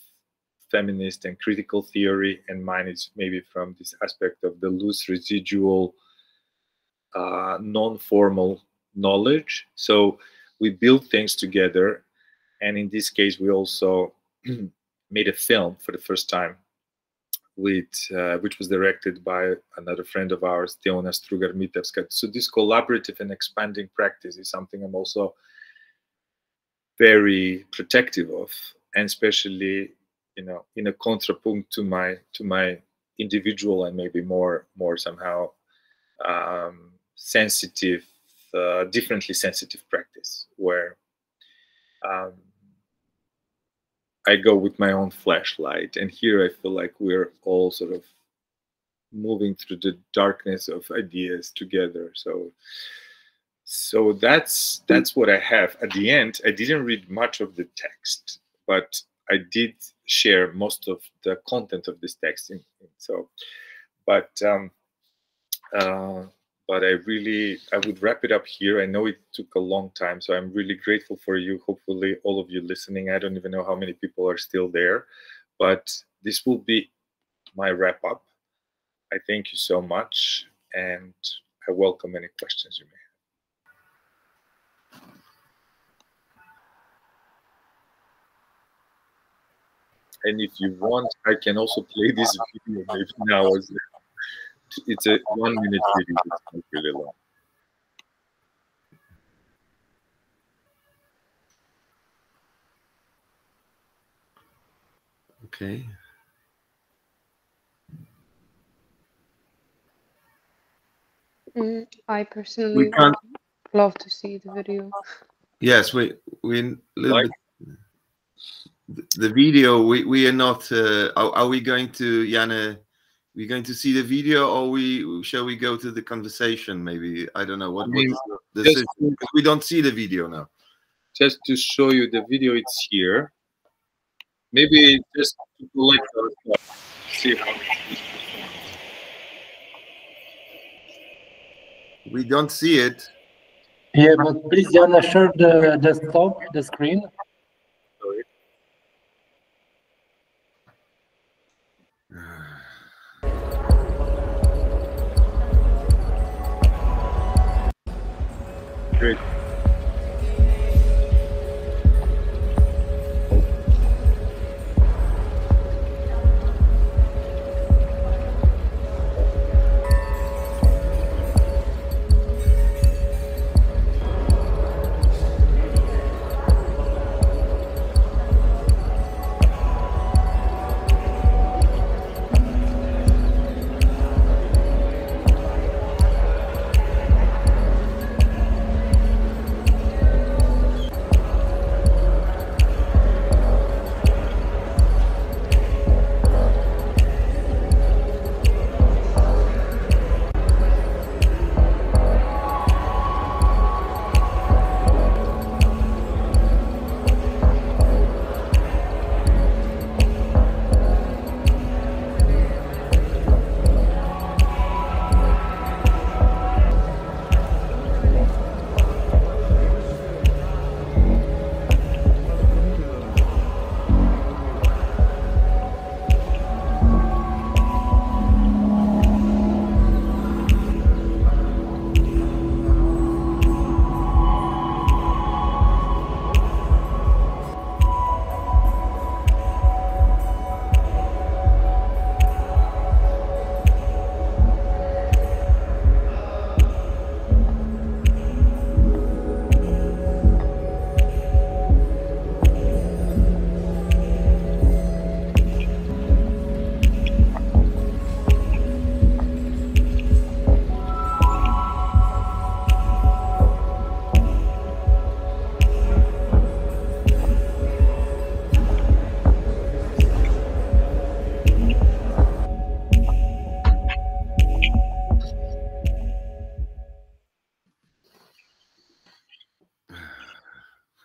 feminist and critical theory, and mine is maybe from this aspect of the loose residual non-formal knowledge. So we build things together, and in this case we also made a film for the first time with which was directed by another friend of ours, Teona Strugar-Mitevska. So this collaborative and expanding practice is something I'm also very protective of, and especially, you know, in a contrapunct to my individual and maybe more somehow sensitive, differently sensitive practice, where I go with my own flashlight, and here I feel like we're all sort of moving through the darkness of ideas together. So that's what I have. At the end, I didn't read much of the text, but I did share most of the content of this text. But I would wrap it up here. I know it took a long time, so I'm really grateful for you. Hopefully all of you listening. I don't even know how many people are still there, but this will be my wrap up. I thank you so much, and I welcome any questions you may have. And if you want, I can also play this video maybe now. It's a 1 minute video, it's not really long. Okay. I personally would love to see the video. Yes, we like the video. We are not. Are we going to, Yane? We're going to see the video, or shall we go to the conversation? Maybe, I don't know what the decision, because we don't see the video now. Just to show you the video, it's here. Maybe just to collect our stuff, see how it's performed. We don't see it. Yeah, but please, Jana, share the desktop, the screen. Sorry. Great.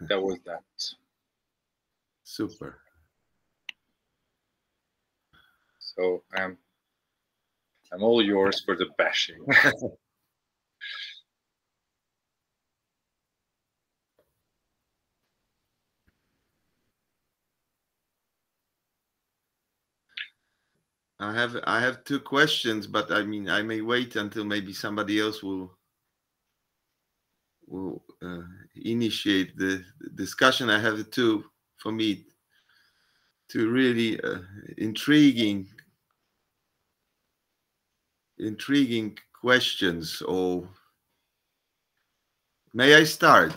That was that. Super. So I'm all yours for the bashing. I have two questions, but I mean, I may wait until maybe somebody else will initiate the discussion. I have two, for me, two really intriguing questions. Or may I start?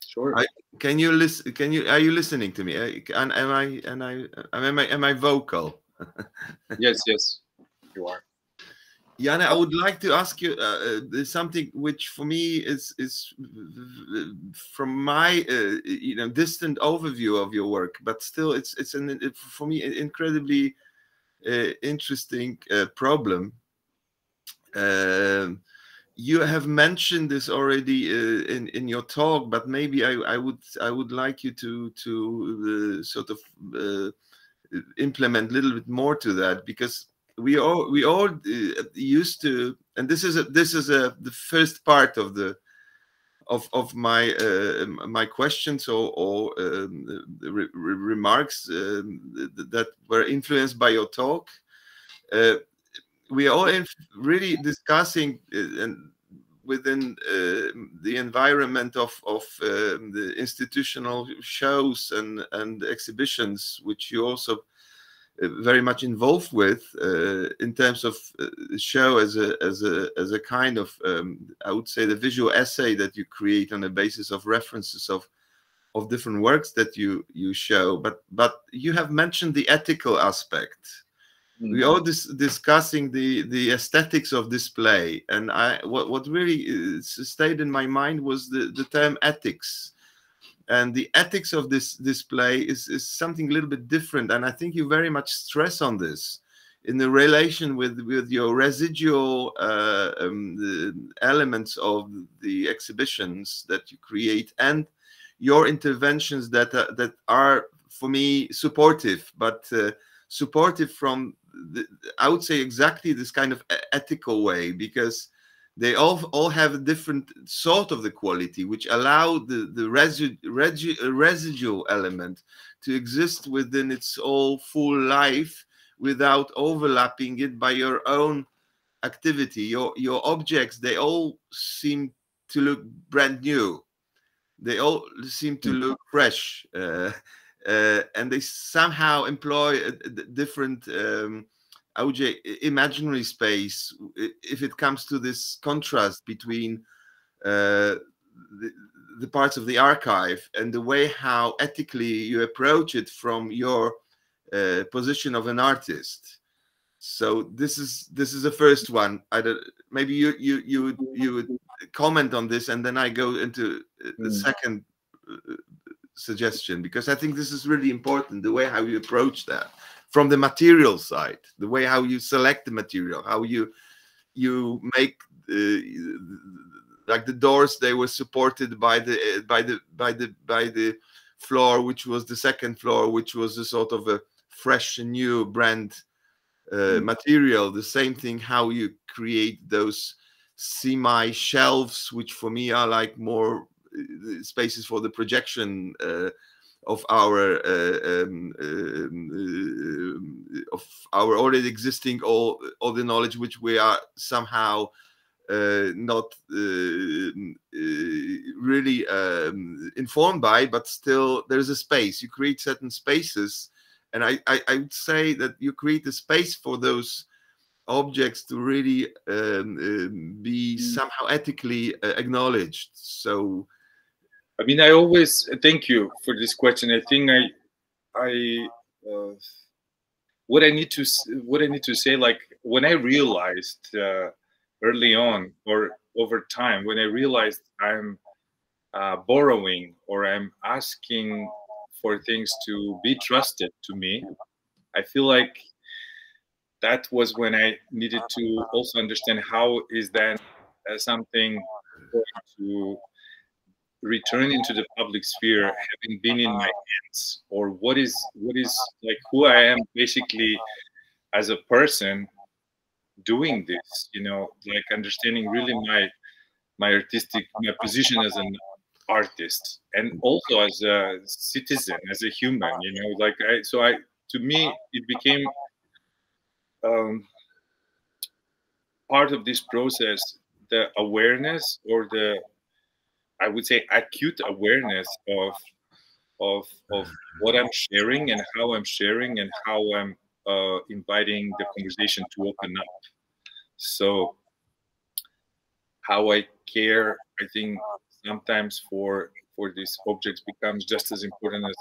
Sure. Can you listen? Are you listening to me? Am I vocal? Yes, you are. Jana, I would like to ask you something which for me is from my distant overview of your work, but still it's for me an incredibly interesting problem. You have mentioned this already in your talk, but maybe I would like you to sort of implement a little bit more to that, because we all used to, and this is the first part of the my my questions or remarks that were influenced by your talk. We are all really discussing within the environment of the institutional shows and exhibitions, which you also very much involved with in terms of show as a kind of I would say the visual essay that you create on the basis of references of different works that you show, but you have mentioned the ethical aspect. We all discussing the aesthetics of display, and what really stayed in my mind was the term ethics, and the ethics of this display is something a little bit different, and I think you very much stress on this in the relation with your residual elements of the exhibitions that you create and your interventions that are for me supportive, but supportive from I would say exactly this kind of ethical way, because they all have a different sort of the quality, which allow the residual element to exist within its all full life without overlapping it by your own activity. Your objects, they all seem to look brand new. They all seem to look fresh, and they somehow employ a different I would say imaginary space if it comes to this contrast between the parts of the archive and the way how ethically you approach it from your position of an artist. So this is the first one. Maybe you would comment on this, and then I go into the second suggestion, because I think this is really important, the way how you approach that from the material side, the way how you select the material, how you make like the doors, they were supported by the floor, which was the second floor, which was a sort of a fresh and new brand material. The same thing how you create those semi shelves, which for me are like more spaces for the projection of our already existing all the knowledge which we are somehow not really informed by, but still there's a space. You create certain spaces, and I would say that you create a space for those objects to really be somehow ethically acknowledged. So I mean, I always thank you for this question. I think what I need to say, like when I realized early on or over time, when I realized I'm borrowing or I'm asking for things to be trusted to me, I feel like that was when I needed to also understand how is that something going to return into the public sphere, having been in my hands, or what is like who I am basically as a person doing this, you know, like understanding really my position as an artist, and also as a citizen, as a human, you know, like to me it became part of this process, the awareness, or I would say acute awareness of what I'm sharing and how I'm sharing and how I'm inviting the conversation to open up. So how I care, I think sometimes for these objects becomes just as important as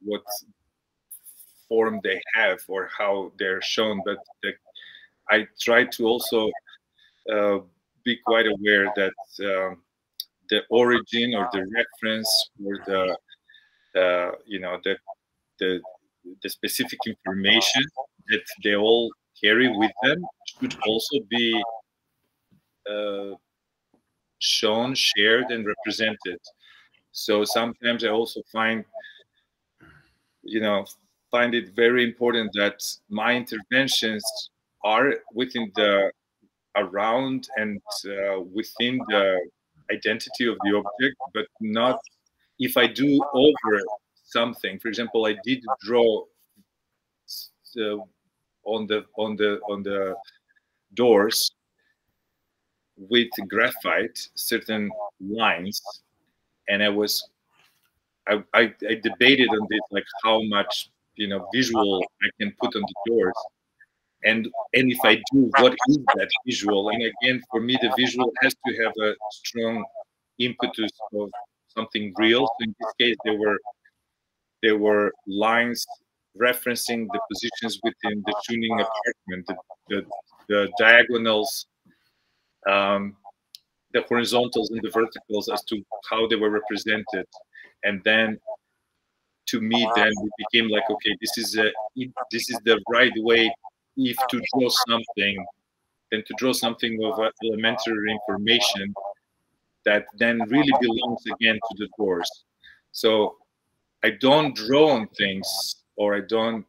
what form they have or how they're shown. But I try to also be quite aware that the origin or the reference or the you know the specific information that they all carry with them should also be shown, shared, and represented. So sometimes I also find it very important that my interventions are within the around and within the identity of the object, but not if I do over something. For example, I did draw on the doors with graphite certain lines, and I debated on this, like how much visual I can put on the doors, and if I do, what is that visual? And again, for me, the visual has to have a strong impetus of something real. So in this case, there were lines referencing the positions within the Schöning apartment, the diagonals, the horizontals and the verticals as to how they were represented. And then to me, then it became like, okay, this is the right way. If to draw something, then to draw something of elementary information that then really belongs again to the doors. So I don't draw on things, or I don't,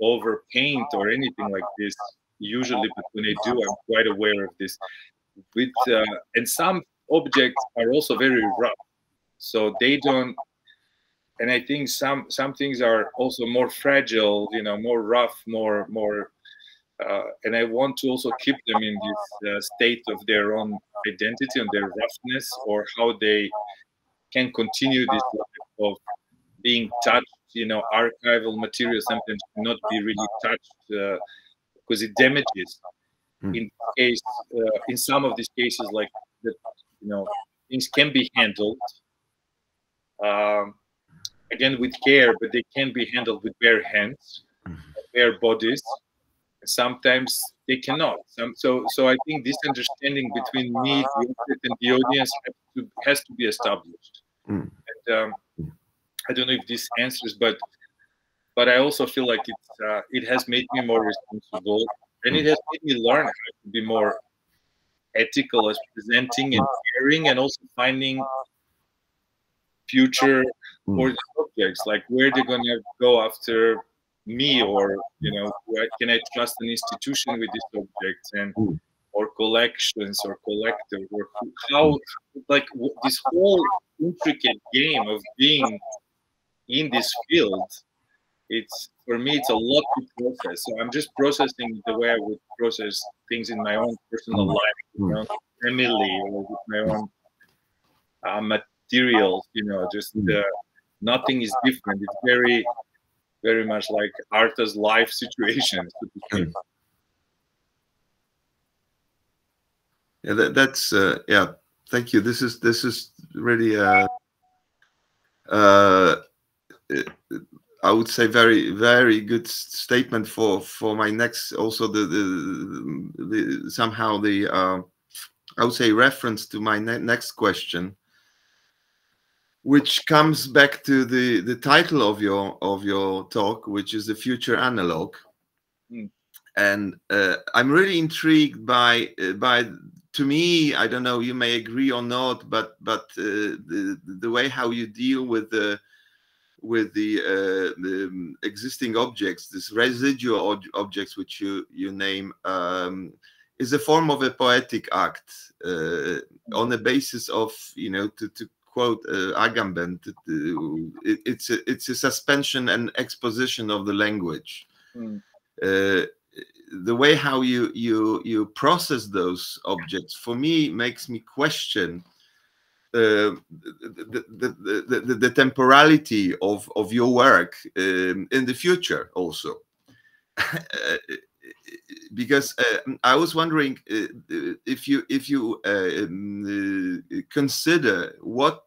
over paint or anything like this usually, but when I do, I'm quite aware of this. With and some objects are also very rough, so they don't. And I think some things are also more fragile, you know, more rough, more. And I want to also keep them in this state of their own identity and their roughness, or how they can continue this life of being touched. You know, archival material sometimes cannot be really touched because it damages. In case, in some of these cases, like that, you know, things can be handled again with care, but they can be handled with bare hands, bare bodies. Sometimes they cannot. So I think this understanding between me, the object, and the audience has to be established. And I don't know if this answers, but I also feel like it has made me more responsible, and it has made me learn how to be more ethical as presenting and caring, and also finding future for the subjects, like where they're gonna go after me, or you know, where can I trust an institution with these objects, and or collections or collectors, or how, like this whole intricate game of being in this field. It's, for me, it's a lot to process. So I'm just processing the way I would process things in my own personal life, you know, family, or with my own materials. You know, just nothing is different. It's very, very much like Arta's life situation. So to speak. Yeah, that's yeah. Thank you. This is really I would say very, very good statement for my next, also the somehow the I would say reference to my next question, which comes back to the title of your talk, which is the future analog. And I'm really intrigued by to me, I don't know, you may agree or not, but the way how you deal with the existing objects, this residual objects which you name, is a form of a poetic act on the basis of, you know, to quote Agamben, it's a suspension and exposition of the language. The way how you process those objects, for me, makes me question the temporality of your work in the future also. Because I was wondering if you consider what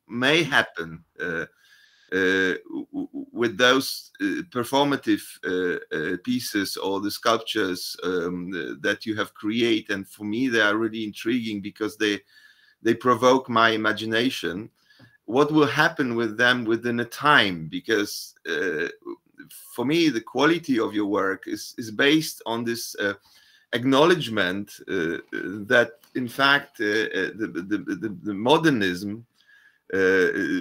may happen with those performative pieces or the sculptures that you have created. And for me, they are really intriguing because they provoke my imagination. What will happen with them within a time? Because for me, the quality of your work is based on this acknowledgement that, in fact, the modernism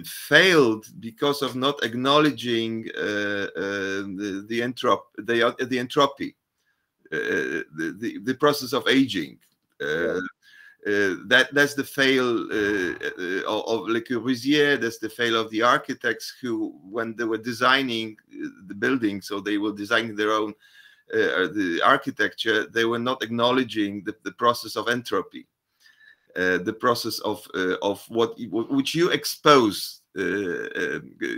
failed because of not acknowledging the entropy, the process of aging. That's the fail of Le Corbusier. That's the fail of the architects who, when they were designing the building, so they were designing their own the architecture, they were not acknowledging the process of entropy, the process of which you expose,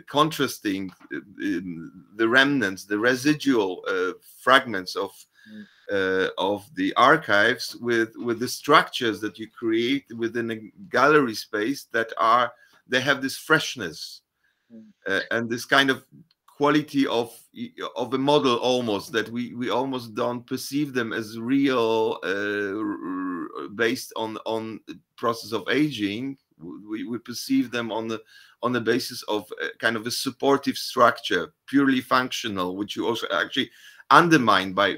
contrasting the remnants, the residual fragments of the archives with the structures that you create within a gallery space that they have this freshness and this kind of quality of a model, almost, that we almost don't perceive them as real based on the process of aging. We perceive them on the basis of kind of a supportive structure, purely functional, which you also actually undermined by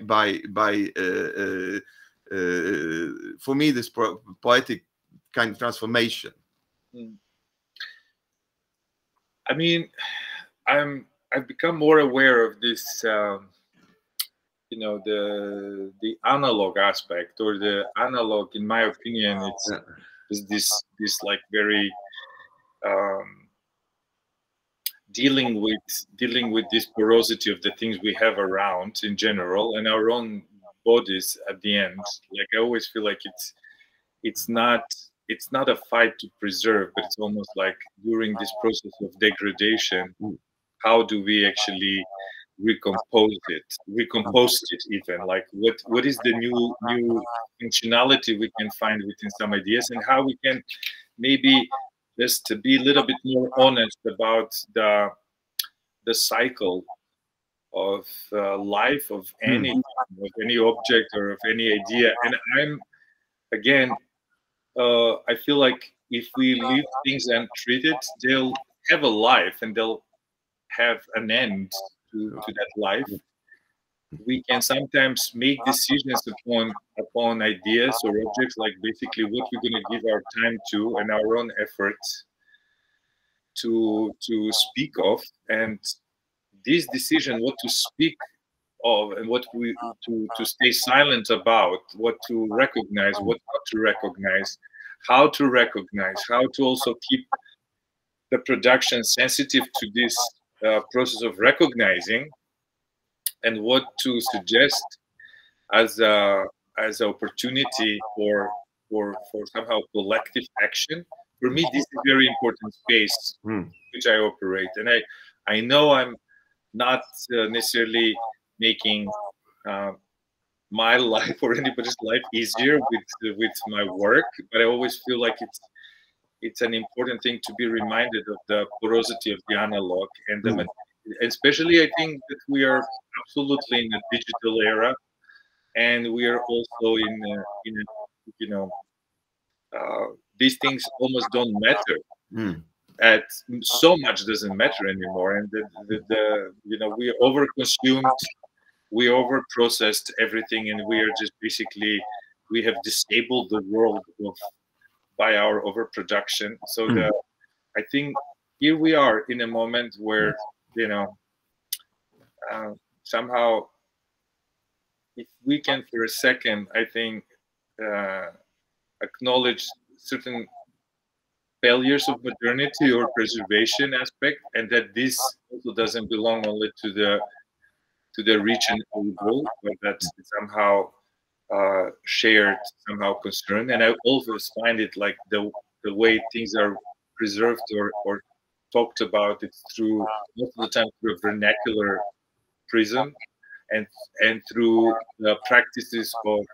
for me, this poetic kind of transformation. I mean, I've become more aware of this you know, the analog aspect, or the analog, in my opinion, it's this like very dealing with this porosity of the things we have around in general, and our own bodies at the end. Like, I always feel like it's not a fight to preserve, but it's almost like during this process of degradation, how do we actually recompose it even, like what is the new functionality we can find within some ideas, and how we can maybe just to be a little bit more honest about the cycle of life of any object or of any idea. And again, I feel like if we leave things untreated, they'll have a life and they'll have an end to that life. We can sometimes make decisions upon ideas or objects, like basically what we're going to give our time to and our own efforts to speak of. And this decision, what to speak of and what we to stay silent about, what to recognize, what not to recognize, how to also keep the production sensitive to this process of recognizing, and what to suggest as a opportunity for somehow collective action. For me, this is a very important space which I operate, and I know I'm not necessarily making my life or anybody's life easier with my work, but I always feel like it's an important thing to be reminded of the porosity of the analog, and especially I think that we are absolutely in a digital era, and we are also in a, you know, these things almost don't matter. At so much doesn't matter anymore, and the you know, we overconsumed, we overprocessed everything, and we are just basically, we have disabled the world by our overproduction. So I think here we are in a moment where, you know, somehow, if we can for a second, I think, acknowledge certain failures of modernity or preservation aspect, and that this also doesn't belong only to the rich and able, but that's somehow shared somehow concern. And I always find it like the way things are preserved or talked about, it's through, most of the time, through a vernacular prism, and through the practices of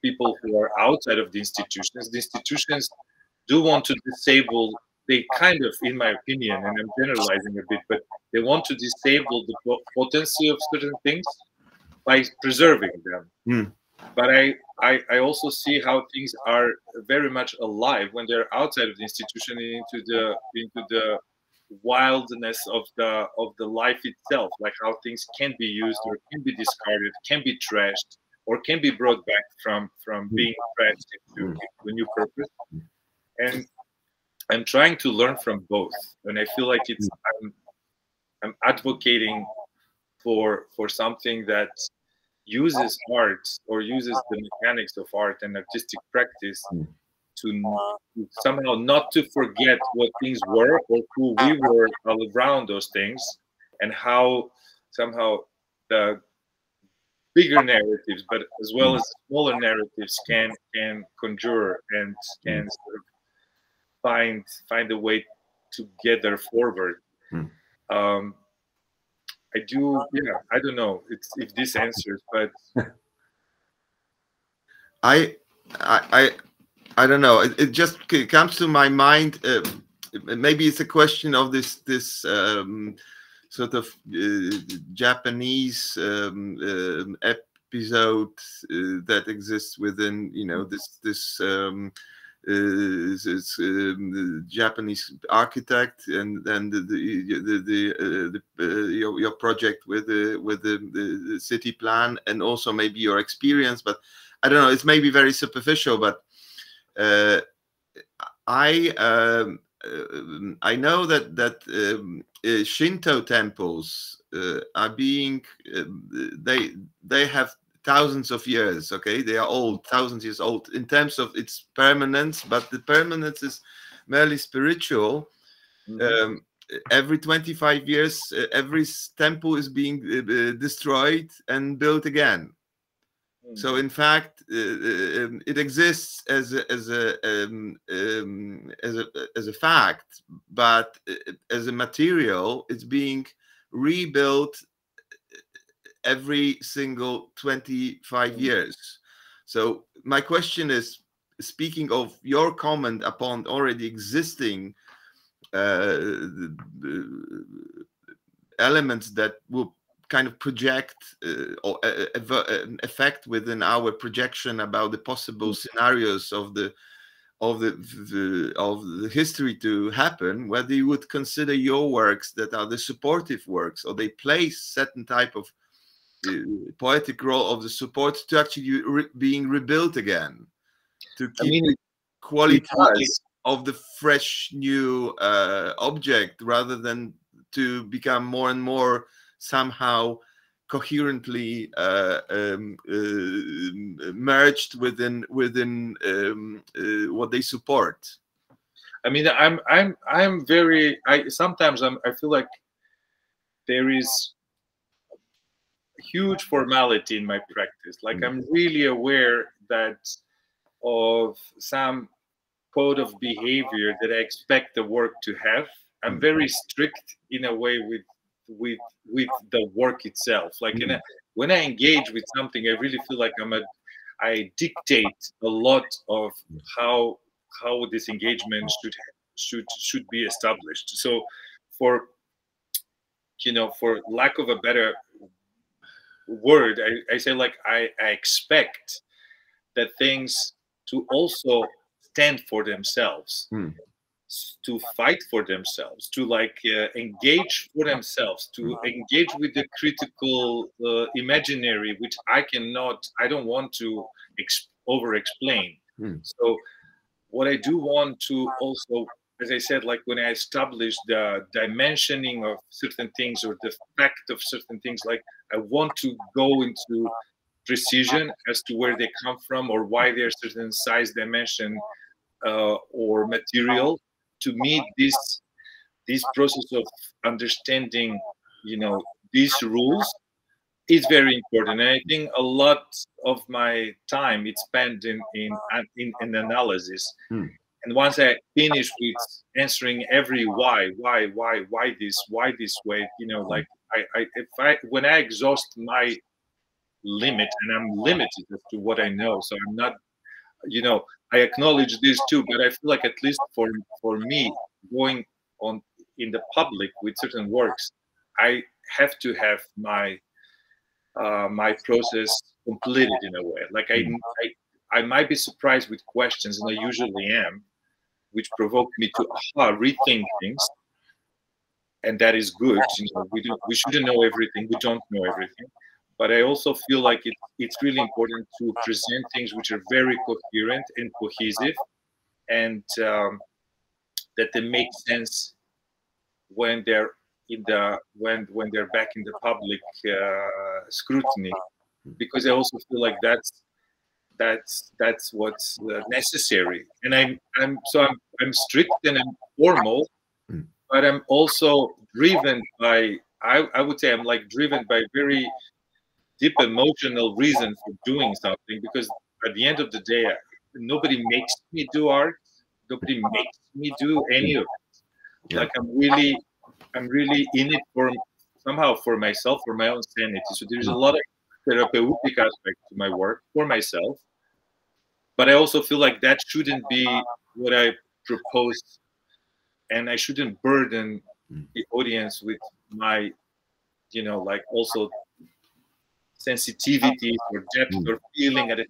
people who are outside of the institutions. The institutions do want to disable, they kind of, in my opinion, and I'm generalizing a bit, but they want to disable the potency of certain things by preserving them. But I also see how things are very much alive when they're outside of the institution, into the wildness of the life itself, like how things can be used or can be discarded, can be trashed, or can be brought back from being trashed into a new purpose. And I'm trying to learn from both, and I feel like I'm advocating for something that uses art, or uses the mechanics of art and artistic practice to somehow not to forget what things were or who we were all around those things, and how somehow the bigger narratives, but as well as smaller narratives, can conjure and can sort of find a way together forward. I don't know if this answers, but I don't know. It just comes to my mind. Maybe it's a question of this sort of Japanese episode that exists within, you know, this Japanese architect, and then your project with the city plan, and also maybe your experience. But I don't know, it's maybe very superficial, but I know that Shinto temples are being they have thousands of years. Okay, they are old, thousands years old in terms of its permanence, but the permanence is merely spiritual. Every 25 years, every temple is being destroyed and built again. So in fact, it exists as a fact, but as a material, it's being rebuilt every single 25 years. So my question is, speaking of your comment upon already existing elements that will kind of project or effect within our projection about the possible scenarios of the history to happen, whether you would consider your works that are the supportive works, or they play certain type of poetic role of the support to actually being rebuilt again, to keep the quality of the fresh new object, rather than to become more and more somehow coherently merged within what they support. I mean, I'm very. Sometimes I feel like there is huge formality in my practice. Like I'm really aware that of some code of behavior that I expect the work to have. I'm very strict in a way with the work itself. Like when I engage with something, I really feel like I dictate a lot of how this engagement should be established. So for lack of a better word, I say like I expect that things to also stand for themselves, to fight for themselves, to like engage for themselves, to engage with the critical imaginary, which I don't want to over explain. So what I do want to also, as I said, like when I establish the dimensioning of certain things or the fact of certain things, like I want to go into precision as to where they come from or why they're certain size, dimension, or material. To me, this process of understanding, these rules is very important. And I think a lot of my time it's spent in analysis. And once I finish with answering every why this way, like when I exhaust my limit, and I'm limited as to what I know, so I'm not, I acknowledge this too, but I feel like at least for me, going on in the public with certain works, I have to have my my process completed in a way. Like I might be surprised with questions, and I usually am, which provoke me to rethink things, and that is good. We shouldn't know everything. We don't know everything. But I also feel like it's really important to present things which are very coherent and cohesive, and that they make sense when they're when they're back in the public scrutiny. Because I also feel like that's what's necessary. And I'm strict and I'm formal, but I'm also driven by I would say I'm like driven by very deep emotional reason for doing something, because at the end of the day, nobody makes me do art. Nobody makes me do any of it. Like I'm really in it somehow for myself, for my own sanity. So there's a lot of therapeutic aspect to my work for myself, but I also feel like that shouldn't be what I propose, and I shouldn't burden the audience with my, like also sensitivity or depth or feeling at a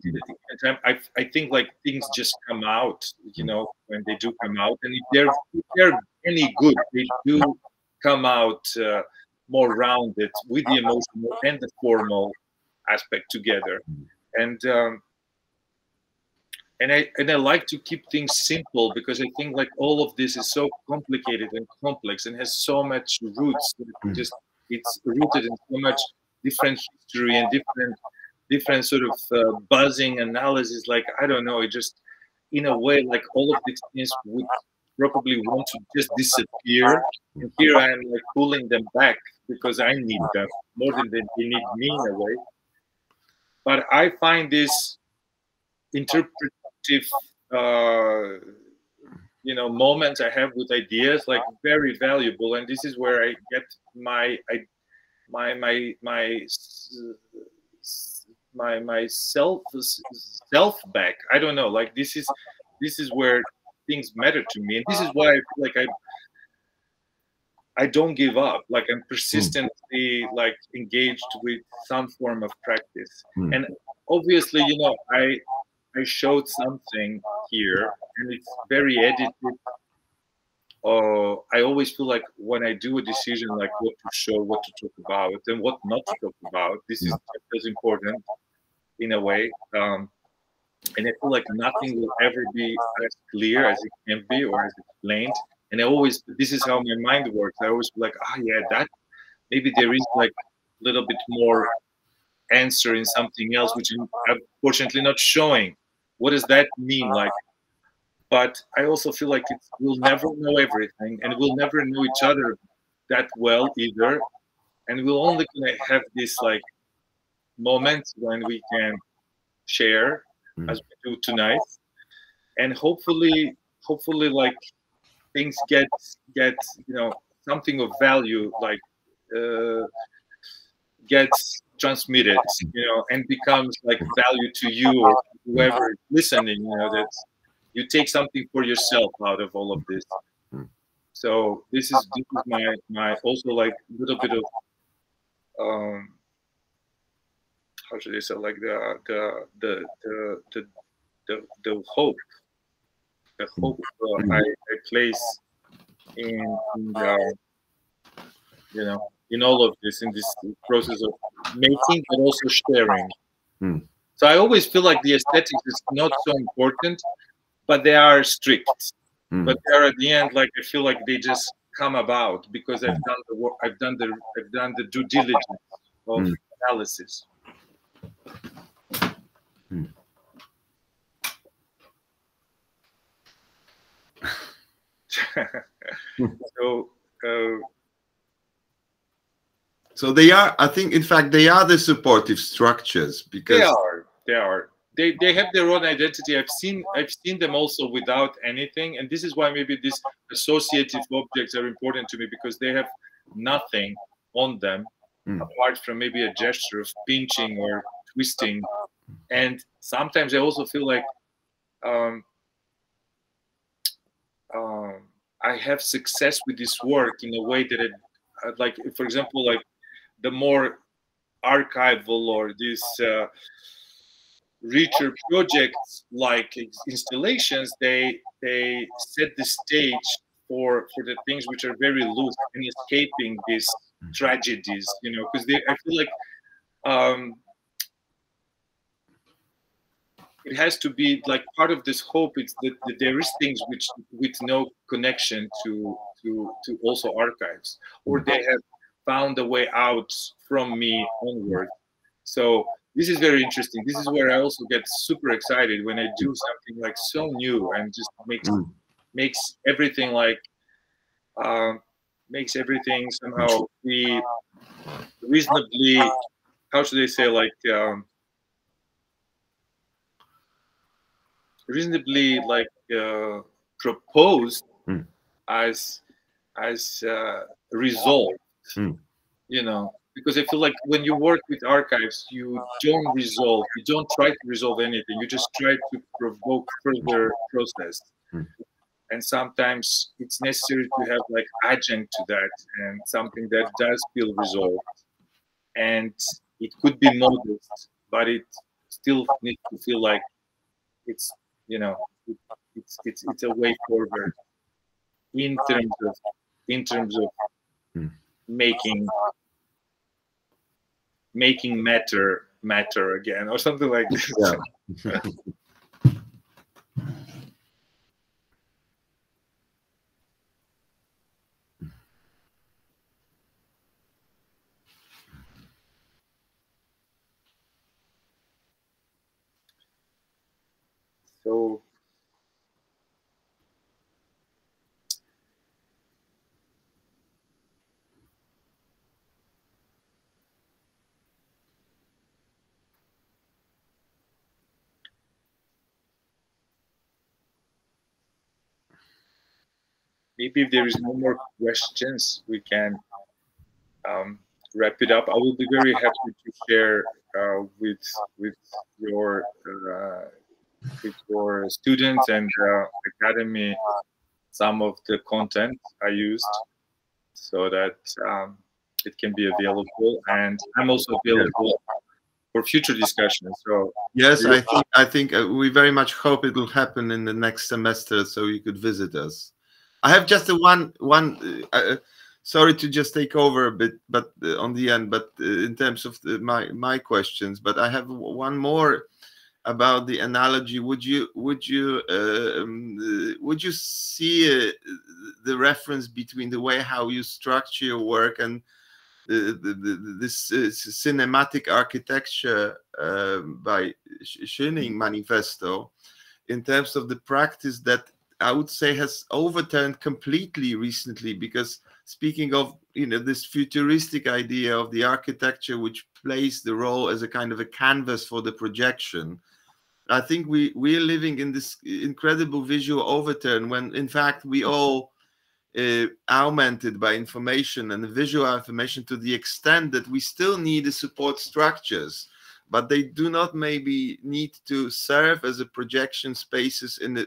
time. I think like things just come out, when they do come out, and if they're any good, they do come out more rounded with the emotional and the formal aspect together. And I like to keep things simple, because I think like all of this is so complicated and complex and has so much roots. It's rooted in so much different history and different different sort of buzzing analysis. Like, I don't know, it just, in a way, like all of these things would probably want to just disappear. And here I am like pulling them back because I need them more than they need me in a way. But I find this interpretive, you know, moments I have with ideas like very valuable, and this is where I get my self back. I don't know, like this is where things matter to me, and this is why I feel like I don't give up. Like I'm persistently like engaged with some form of practice. And obviously, you know, I showed something here, and it's very edited. I always feel like when I do a decision, like what to show, what to talk about, and what not to talk about, this is just as important in a way. And I feel like nothing will ever be as clear as it can be or as explained. And I always, this is how my mind works. I always feel like, yeah, that maybe there is like a little bit more answer in something else, which I'm unfortunately not showing. What does that mean? Like, but I also feel like we'll never know everything, and we'll never know each other that well either. And we'll only have this like moments when we can share as we do tonight, and hopefully like things get you know, something of value like gets transmitted, you know, and becomes like value to you or whoever is listening, you know, that you take something for yourself out of all of this. So this is my also like a little bit of how should I say, like the hope I place in the, you know, in all of this, in this process of making but also sharing. So I always feel like the aesthetics is not so important, but they are strict. But they are at the end, like I feel like they just come about because I've done the work, I've done the due diligence of analysis. So they are, I think, in fact, they are the supportive structures because they are. They have their own identity. I've seen them also without anything, and this is why maybe these associative objects are important to me, because they have nothing on them apart from maybe a gesture of pinching or twisting. And sometimes I also feel like I have success with this work in a way that I'd like, for example, like the more archival or this richer projects like installations, they set the stage for the things which are very loose and escaping these tragedies, you know, because I feel like it has to be like part of this hope. It's that there is things which with no connection to also archives, or they have found a way out from me onward. So this is very interesting. This is where I also get super excited when I do something like so new and just makes everything like makes everything somehow be reasonably, how should I say, like reasonably like proposed as resolved, you know, because I feel like when you work with archives, you don't resolve, you don't try to resolve anything, you just try to provoke further process. And sometimes it's necessary to have like adjunct to that and something that does feel resolved. And it could be modest, but it still needs to feel like it's, you know, it's a way forward in terms of making matter again, or something like this. Yeah. maybe if there is no more questions, we can wrap it up. I will be very happy to share with your students and academy some of the content I used, so that it can be available, and I'm also available for future discussions. So yes, I think we very much hope it will happen in the next semester, so you could visit us. I have just one sorry to just take over a bit, but on the end, but in terms of my questions, but I have one more about the analogy. Would you see the reference between the way how you structure your work and this cinematic architecture by Schöning manifesto, in terms of the practice that I would say has overturned completely recently? Because speaking of, you know, this futuristic idea of the architecture which plays the role as a kind of a canvas for the projection, I think we're living in this incredible visual overturn, when in fact we all augmented by information and visual information to the extent that we still need to support structures, but they do not maybe need to serve as a projection spaces in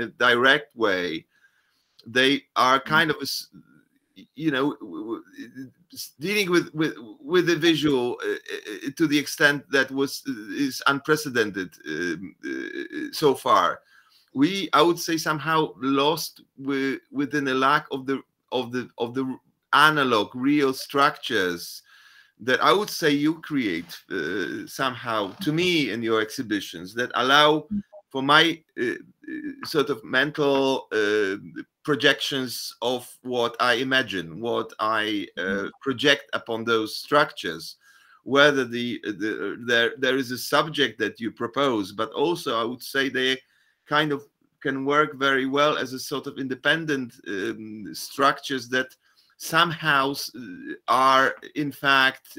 a direct way. They are kind of, you know, dealing with the visual to the extent that is unprecedented so far. I would say, somehow lost within a lack of the analog real structures that I would say you create somehow, to me, in your exhibitions, that allow for my sort of mental projections of what I imagine, what I project upon those structures, whether there is a subject that you propose, but also I would say they kind of can work very well as a sort of independent structures that somehow are in fact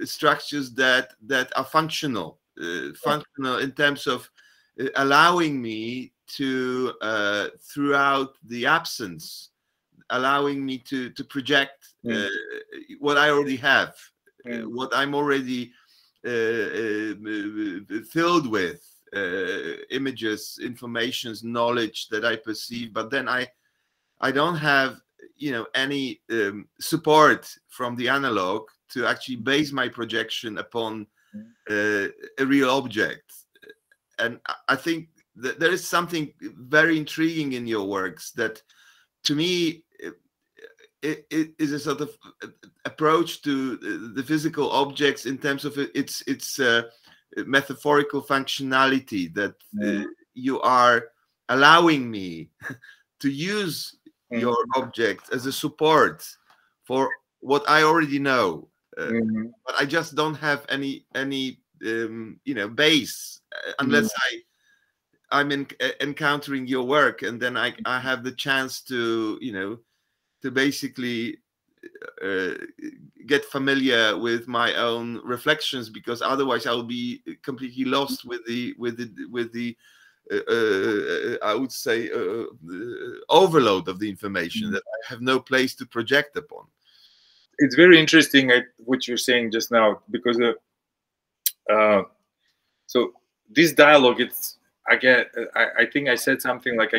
structures that are functional in terms of allowing me to throughout the absence, allowing me to project what I already have, what I'm already filled with, images, informations, knowledge that I perceive, but then I don't have, you know, any support from the analog to actually base my projection upon a real object. And I think that there is something very intriguing in your works that, to me, it is a sort of approach to the physical objects in terms of its metaphorical functionality, that you are allowing me to use your object as a support for what I already know, but I just don't have any you know, base unless I'm encountering your work, and then I have the chance to, you know, to basically get familiar with my own reflections, because otherwise I'll be completely lost with the I would say overload of the information that I have no place to project upon. It's very interesting what you're saying just now, because so this dialogue, it's I think I said something like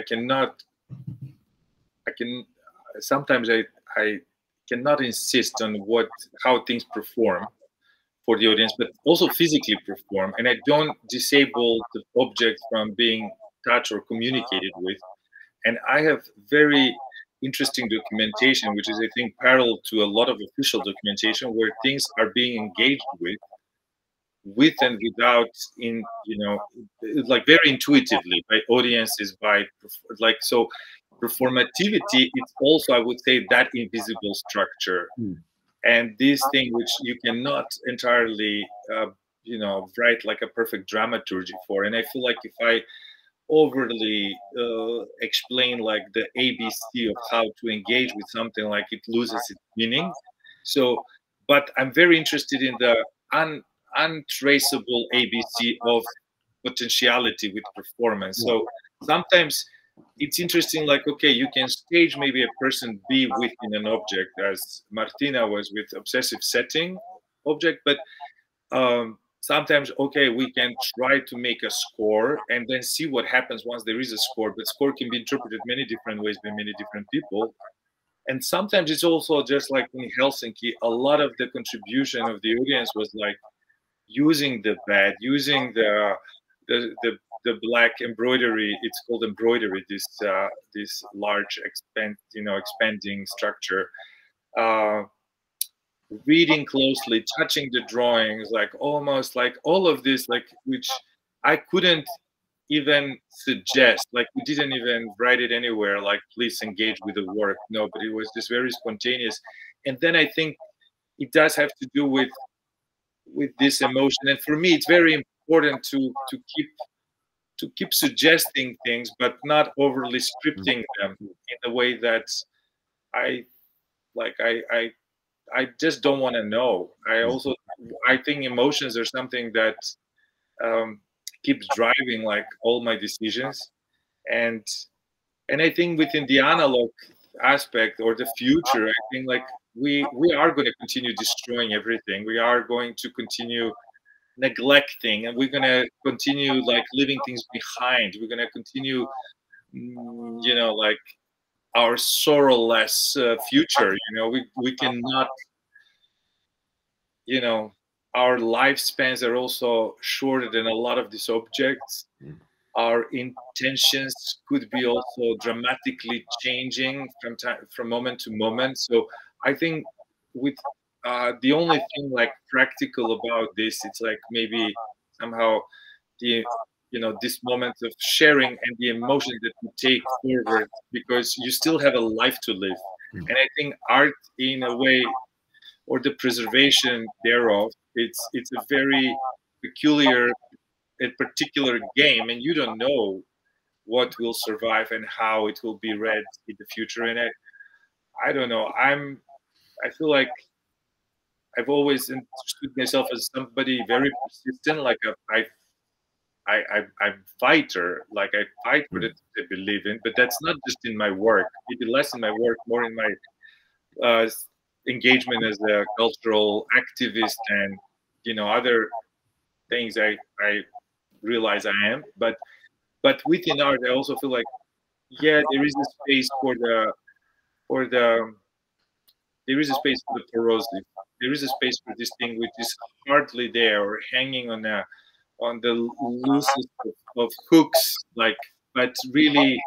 sometimes I cannot insist on how things perform for the audience, but also physically perform, and I don't disable the object from being touched or communicated with. And I have very interesting documentation, which is, I think, parallel to a lot of official documentation, where things are being engaged with and without, in, you know, like very intuitively by audiences, by like, so performativity, it's also, I would say, that invisible structure. And this thing which you cannot entirely, you know, write like a perfect dramaturgy for. And I feel like if I overly explain like the ABC of how to engage with something, like it loses its meaning. So, but I'm very interested in the untraceable ABC of potentiality with performance. So sometimes it's interesting, like, okay, you can stage maybe a person be within an object, as Martina was with obsessive setting object, but sometimes, okay, we can try to make a score and then see what happens once there is a score, but score can be interpreted many different ways by many different people. And sometimes it's also just like in Helsinki, a lot of the contribution of the audience was like using the bed, using the black embroidery. It's called embroidery. This large expanding structure. Reading closely, touching the drawings, like almost like all of this, like which I couldn't even suggest, like we didn't even write it anywhere, like please engage with the work. No, but it was just very spontaneous. And then I think it does have to do with this emotion. And for me, it's very important to keep suggesting things, but not overly scripting them in a way that I just don't want to know. I think emotions are something that keeps driving like all my decisions, and I think within the analog aspect or the future, I think like we are going to continue destroying everything. We are going to continue neglecting, and we're going to continue like leaving things behind. We're going to continue, you know, like our sorrowless future. You know, we cannot, you know, our lifespans are also shorter than a lot of these objects. Our intentions could be also dramatically changing from moment to moment. So I think with the only thing like practical about this, it's like maybe somehow the, you know, this moment of sharing and the emotion that you take forward, because you still have a life to live. And I think art in a way, or the preservation thereof, it's a very peculiar and particular game, and you don't know what will survive and how it will be read in the future. And I don't know, I feel like I've always understood myself as somebody very persistent, like I'm a fighter, like I fight for the things I believe in, but that's not just in my work, maybe less in my work, more in my engagement as a cultural activist and, you know, other things I realize I am. But within art, I also feel like, yeah, there is a space for the there is a space for the corrosive. There is a space for this thing which is hardly there or hanging on the loosest of hooks, like, but really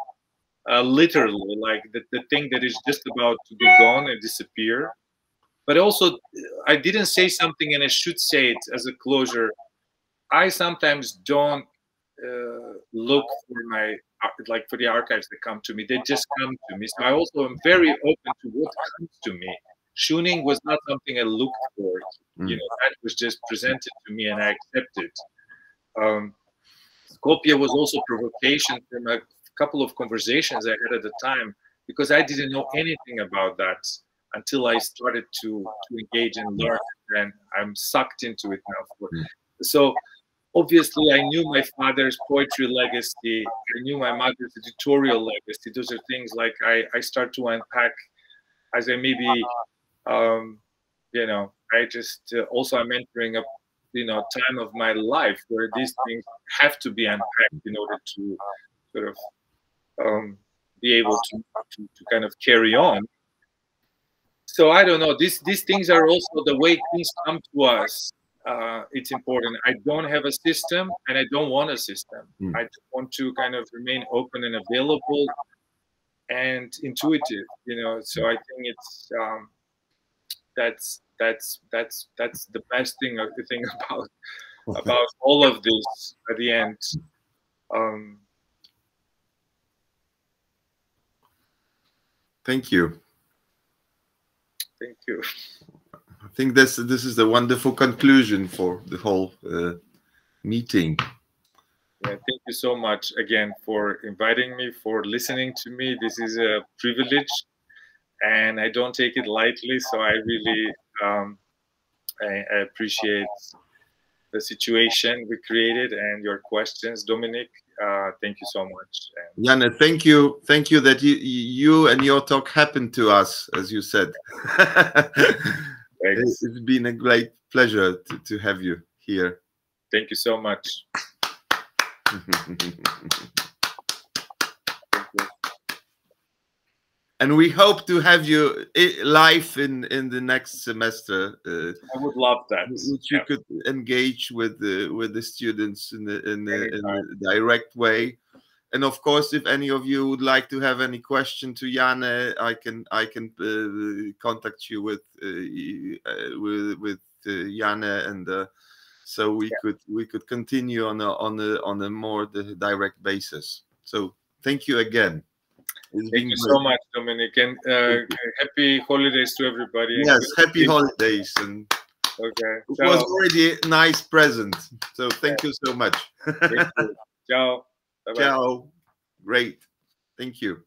literally, like the thing that is just about to be gone and disappear. But also, I didn't say something, and I should say it as a closure. I sometimes don't look for the archives that come to me. They just come to me. So I also am very open to what comes to me. Schöning was not something I looked for. You know, that was just presented to me, and I accepted. Skopje was also provocation from a couple of conversations I had at the time, because I didn't know anything about that until I started to engage and learn, and I'm sucked into it now. So obviously I knew my father's poetry legacy, I knew my mother's editorial legacy. Those are things like I start to unpack as I maybe, you know, I just also I'm entering a, you know, time of my life where these things have to be unpacked in order to sort of be able to kind of carry on. So I don't know, these things are also the way things come to us. It's important. I don't have a system, and I don't want a system. I want to kind of remain open and available and intuitive, you know. So I think it's that's the best thing about all of this at the end. Thank you. Thank you. I think this is a wonderful conclusion for the whole meeting. Yeah, thank you so much again for inviting me, for listening to me. This is a privilege, and I don't take it lightly. So I really I appreciate the situation we created and your questions, Dominik. Thank you so much. Yane, thank you that you and your talk happened to us, as you said. It's been a great pleasure to have you here. Thank you so much. And we hope to have you live in the next semester. I would love that. Which you could engage with the students in a direct way. And of course, if any of you would like to have any question to Yane, I can contact you with Yane, and so we could continue on a more direct basis. So thank you again. Thank you so much, Dominik, and happy holidays to everybody. Yes, happy holidays, and it was already a nice present. So thank you so much. Thank you. Ciao. Bye-bye. Ciao. Great. Thank you.